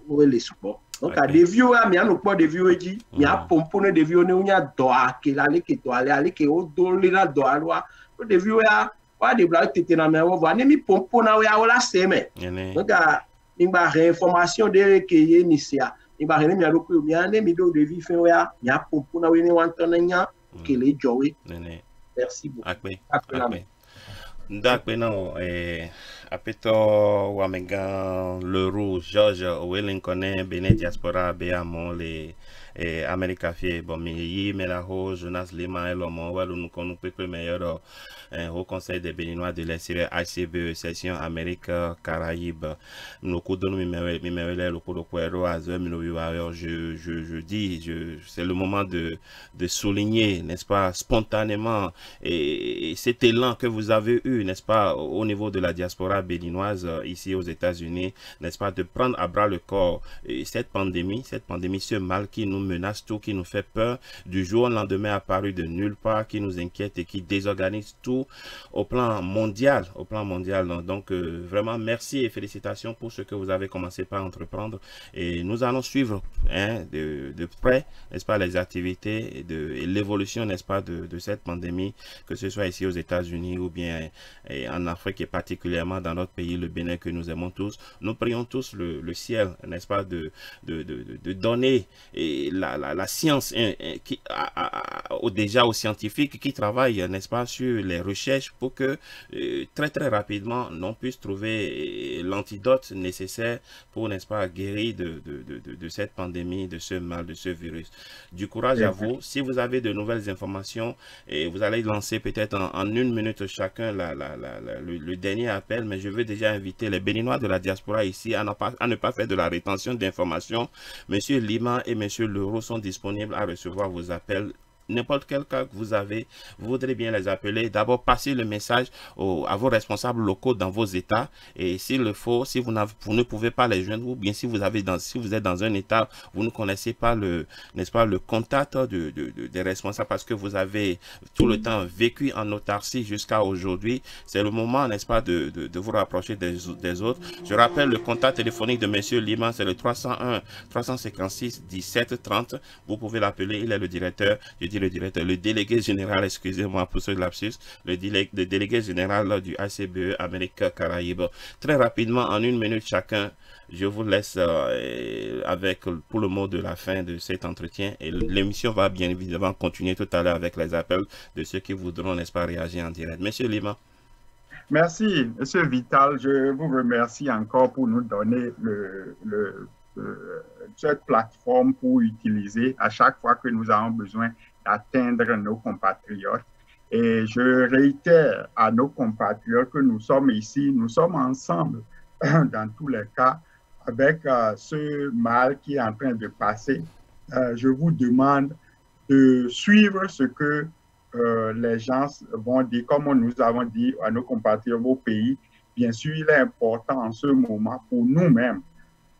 où les support. Donc, à des vieux, il y a pas de vieux, il y a pomponné de vieux, il y a doa, qui l'allait, qui doit aller, qui au dos, la doa, des vieux, il y a des blagues, qui étaient dans la main, on va aller, pomponné, il y a la semaine. Donc, il y a réinformation de qui est missia. Il y a rien, il y a beaucoup, il y a des millions de vies, il y a pomponné, il y a un qui est joué. Merci beaucoup. D'accord, non, apeto wamenga le rouge George Owelin connaît Benin diaspora beamon les America fie bon mi me la ho Jonas Lima et l'homme walu nous connaissons peu meilleur au conseil des Béninois de l'extérieur ACBE session Amérique Caraïbes nous coudons mi me le codo kwero azo mi no je dis c'est le moment de souligner n'est-ce pas spontanément et cet élan que vous avez eu n'est-ce pas au niveau de la diaspora béninoise ici aux États-Unis, n'est-ce pas, de prendre à bras le corps cette pandémie, ce mal qui nous menace tout, qui nous fait peur, du jour au lendemain apparu de nulle part, qui nous inquiète et qui désorganise tout au plan mondial. Donc vraiment merci et félicitations pour ce que vous avez commencé par entreprendre et nous allons suivre de près, n'est-ce pas, les activités et l'évolution, n'est-ce pas, de cette pandémie, que ce soit ici aux États-Unis ou bien en Afrique et particulièrement dans dans notre pays, le Bénin que nous aimons tous. Nous prions tous le ciel, n'est-ce pas, de donner la science déjà aux scientifiques qui travaillent, n'est-ce pas, sur les recherches pour que très rapidement, on puisse trouver l'antidote nécessaire pour, n'est-ce pas, guérir de cette pandémie, de ce mal, de ce virus. Du courage à vous. Si vous avez de nouvelles informations, et vous allez lancer peut-être en 1 minute chacun le dernier appel, mais je veux déjà inviter les Béninois de la diaspora ici à ne pas faire de la rétention d'informations. Monsieur Lima et Monsieur Leroux sont disponibles à recevoir vos appels. N'importe quel cas que vous avez, vous voudrez bien les appeler. D'abord, passez le message à vos responsables locaux dans vos États. Et s'il le faut, si vous ne pouvez pas les joindre, ou bien si vous êtes dans un État, vous ne connaissez pas n'est-ce pas, le contact des responsables parce que vous avez tout le temps vécu en autarcie jusqu'à aujourd'hui, c'est le moment, n'est-ce pas, de vous rapprocher des autres. Je rappelle le contact téléphonique de Monsieur Lima, c'est le 301 356 17 30. Vous pouvez l'appeler, il est le directeur. Le délégué général, excusez-moi pour ce lapsus, le délégué général du ACBE Amérique Caraïbes. Très rapidement, en 1 minute chacun, je vous laisse pour le mot de la fin de cet entretien. Et l'émission va bien évidemment continuer tout à l'heure avec les appels de ceux qui voudront, n'est-ce pas, réagir en direct. Monsieur Lima. Merci, Monsieur Vital. Je vous remercie encore pour nous donner cette plateforme pour utiliser à chaque fois que nous avons besoin d'atteindre nos compatriotes. Et je réitère à nos compatriotes que nous sommes ici, nous sommes ensemble dans tous les cas avec ce mal qui est en train de passer. Je vous demande de suivre ce que les gens vont dire, comme nous avons dit à nos compatriotes au pays. Bien sûr, il est important en ce moment pour nous-mêmes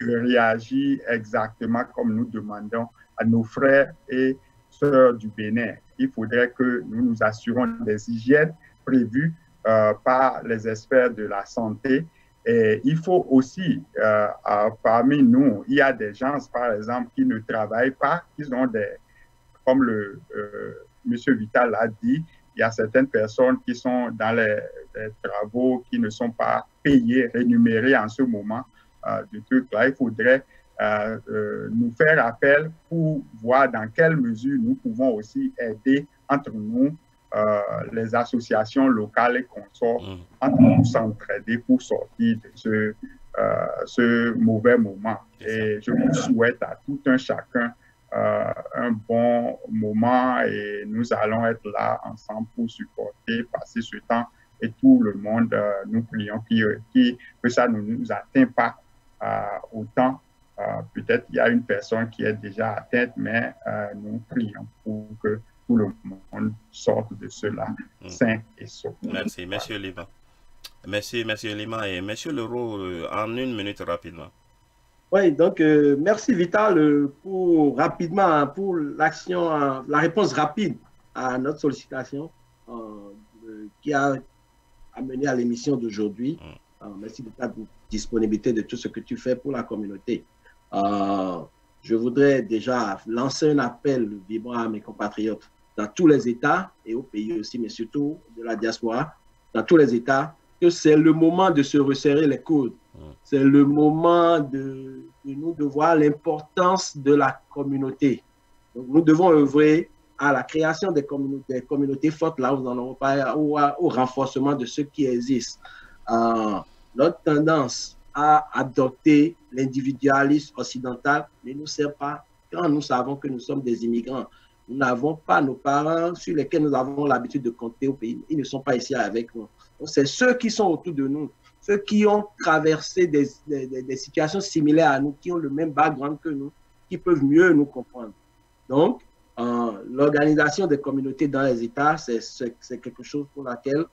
de réagir exactement comme nous demandons à nos frères et sœurs du Bénin. Il faudrait que nous nous assurons des hygiènes prévues par les experts de la santé. Et il faut aussi, parmi nous, il y a des gens, par exemple, qui ne travaillent pas, qui ont comme Monsieur Vital l'a dit, il y a certaines personnes qui sont dans les travaux qui ne sont pas payés, rémunérés en ce moment. De tout là, il faudrait nous faire appel pour voir dans quelle mesure nous pouvons aussi aider entre nous, les associations locales et consorts, entre nous s'entraider pour sortir de ce mauvais moment. Et je vous souhaite à tout un chacun un bon moment et nous allons être là ensemble pour supporter, passer ce temps et tout le monde, nous prions que ça ne nous atteint pas autant. Peut-être il y a une personne qui est déjà atteinte, mais nous prions pour que tout le monde sorte de cela sain et sauf. Merci, Monsieur Lima. Merci, Monsieur Lima. Et Monsieur Leroux, en 1 minute rapidement. Oui, donc merci Vital pour l'action, la réponse rapide à notre sollicitation qui a amené à l'émission d'aujourd'hui. Merci de ta disponibilité de tout ce que tu fais pour la communauté. Je voudrais déjà lancer un appel vibrant à mes compatriotes dans tous les États et au pays aussi, mais surtout de la diaspora, dans tous les États, que c'est le moment de se resserrer les coudes. C'est le moment de nous de voir l'importance de la communauté. Donc, nous devons œuvrer à la création des communautés fortes, là où nous en avons pas, au renforcement de ceux qui existent. Notre tendance à adopter l'individualisme occidental ne nous sert pas quand nous savons que nous sommes des immigrants. Nous n'avons pas nos parents sur lesquels nous avons l'habitude de compter au pays. Ils ne sont pas ici avec nous. C'est ceux qui sont autour de nous, ceux qui ont traversé des situations similaires à nous, qui ont le même background que nous, qui peuvent mieux nous comprendre. Donc, l'organisation des communautés dans les États, c'est quelque chose pour laquelle...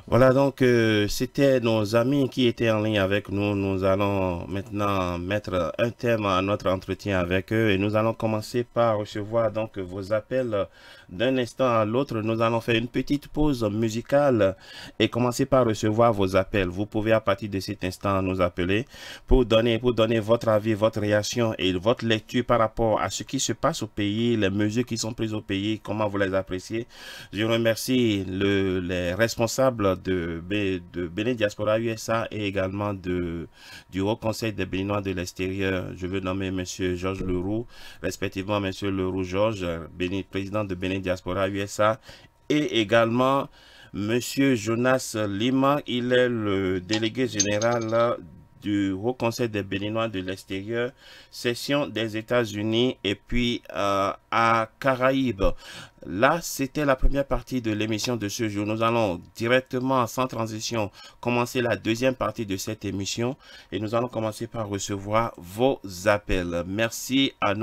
Voilà, donc c'était nos amis qui étaient en ligne avec nous. Nous allons maintenant mettre un thème à notre entretien avec eux et nous allons commencer par recevoir donc vos appels d'un instant à l'autre. Nous allons faire une petite pause musicale et commencer par recevoir vos appels. Vous pouvez à partir de cet instant nous appeler pour donner votre avis, votre réaction et votre lecture par rapport à ce qui se passe au pays, les mesures qui sont prises au pays, comment vous les appréciez. Je remercie les responsables de Bénin Diaspora USA et également du Haut Conseil des Béninois de l'extérieur. Je veux nommer M. Georges Leroux, respectivement M. Leroux Georges, président de Bénin Diaspora USA, et également M. Jonas Lima, il est le délégué général du Haut Conseil des Béninois de l'extérieur, section des États-Unis et puis à Caraïbes. Là, c'était la première partie de l'émission de ce jour. Nous allons directement, sans transition, commencer la deuxième partie de cette émission et nous allons commencer par recevoir vos appels. Merci à nos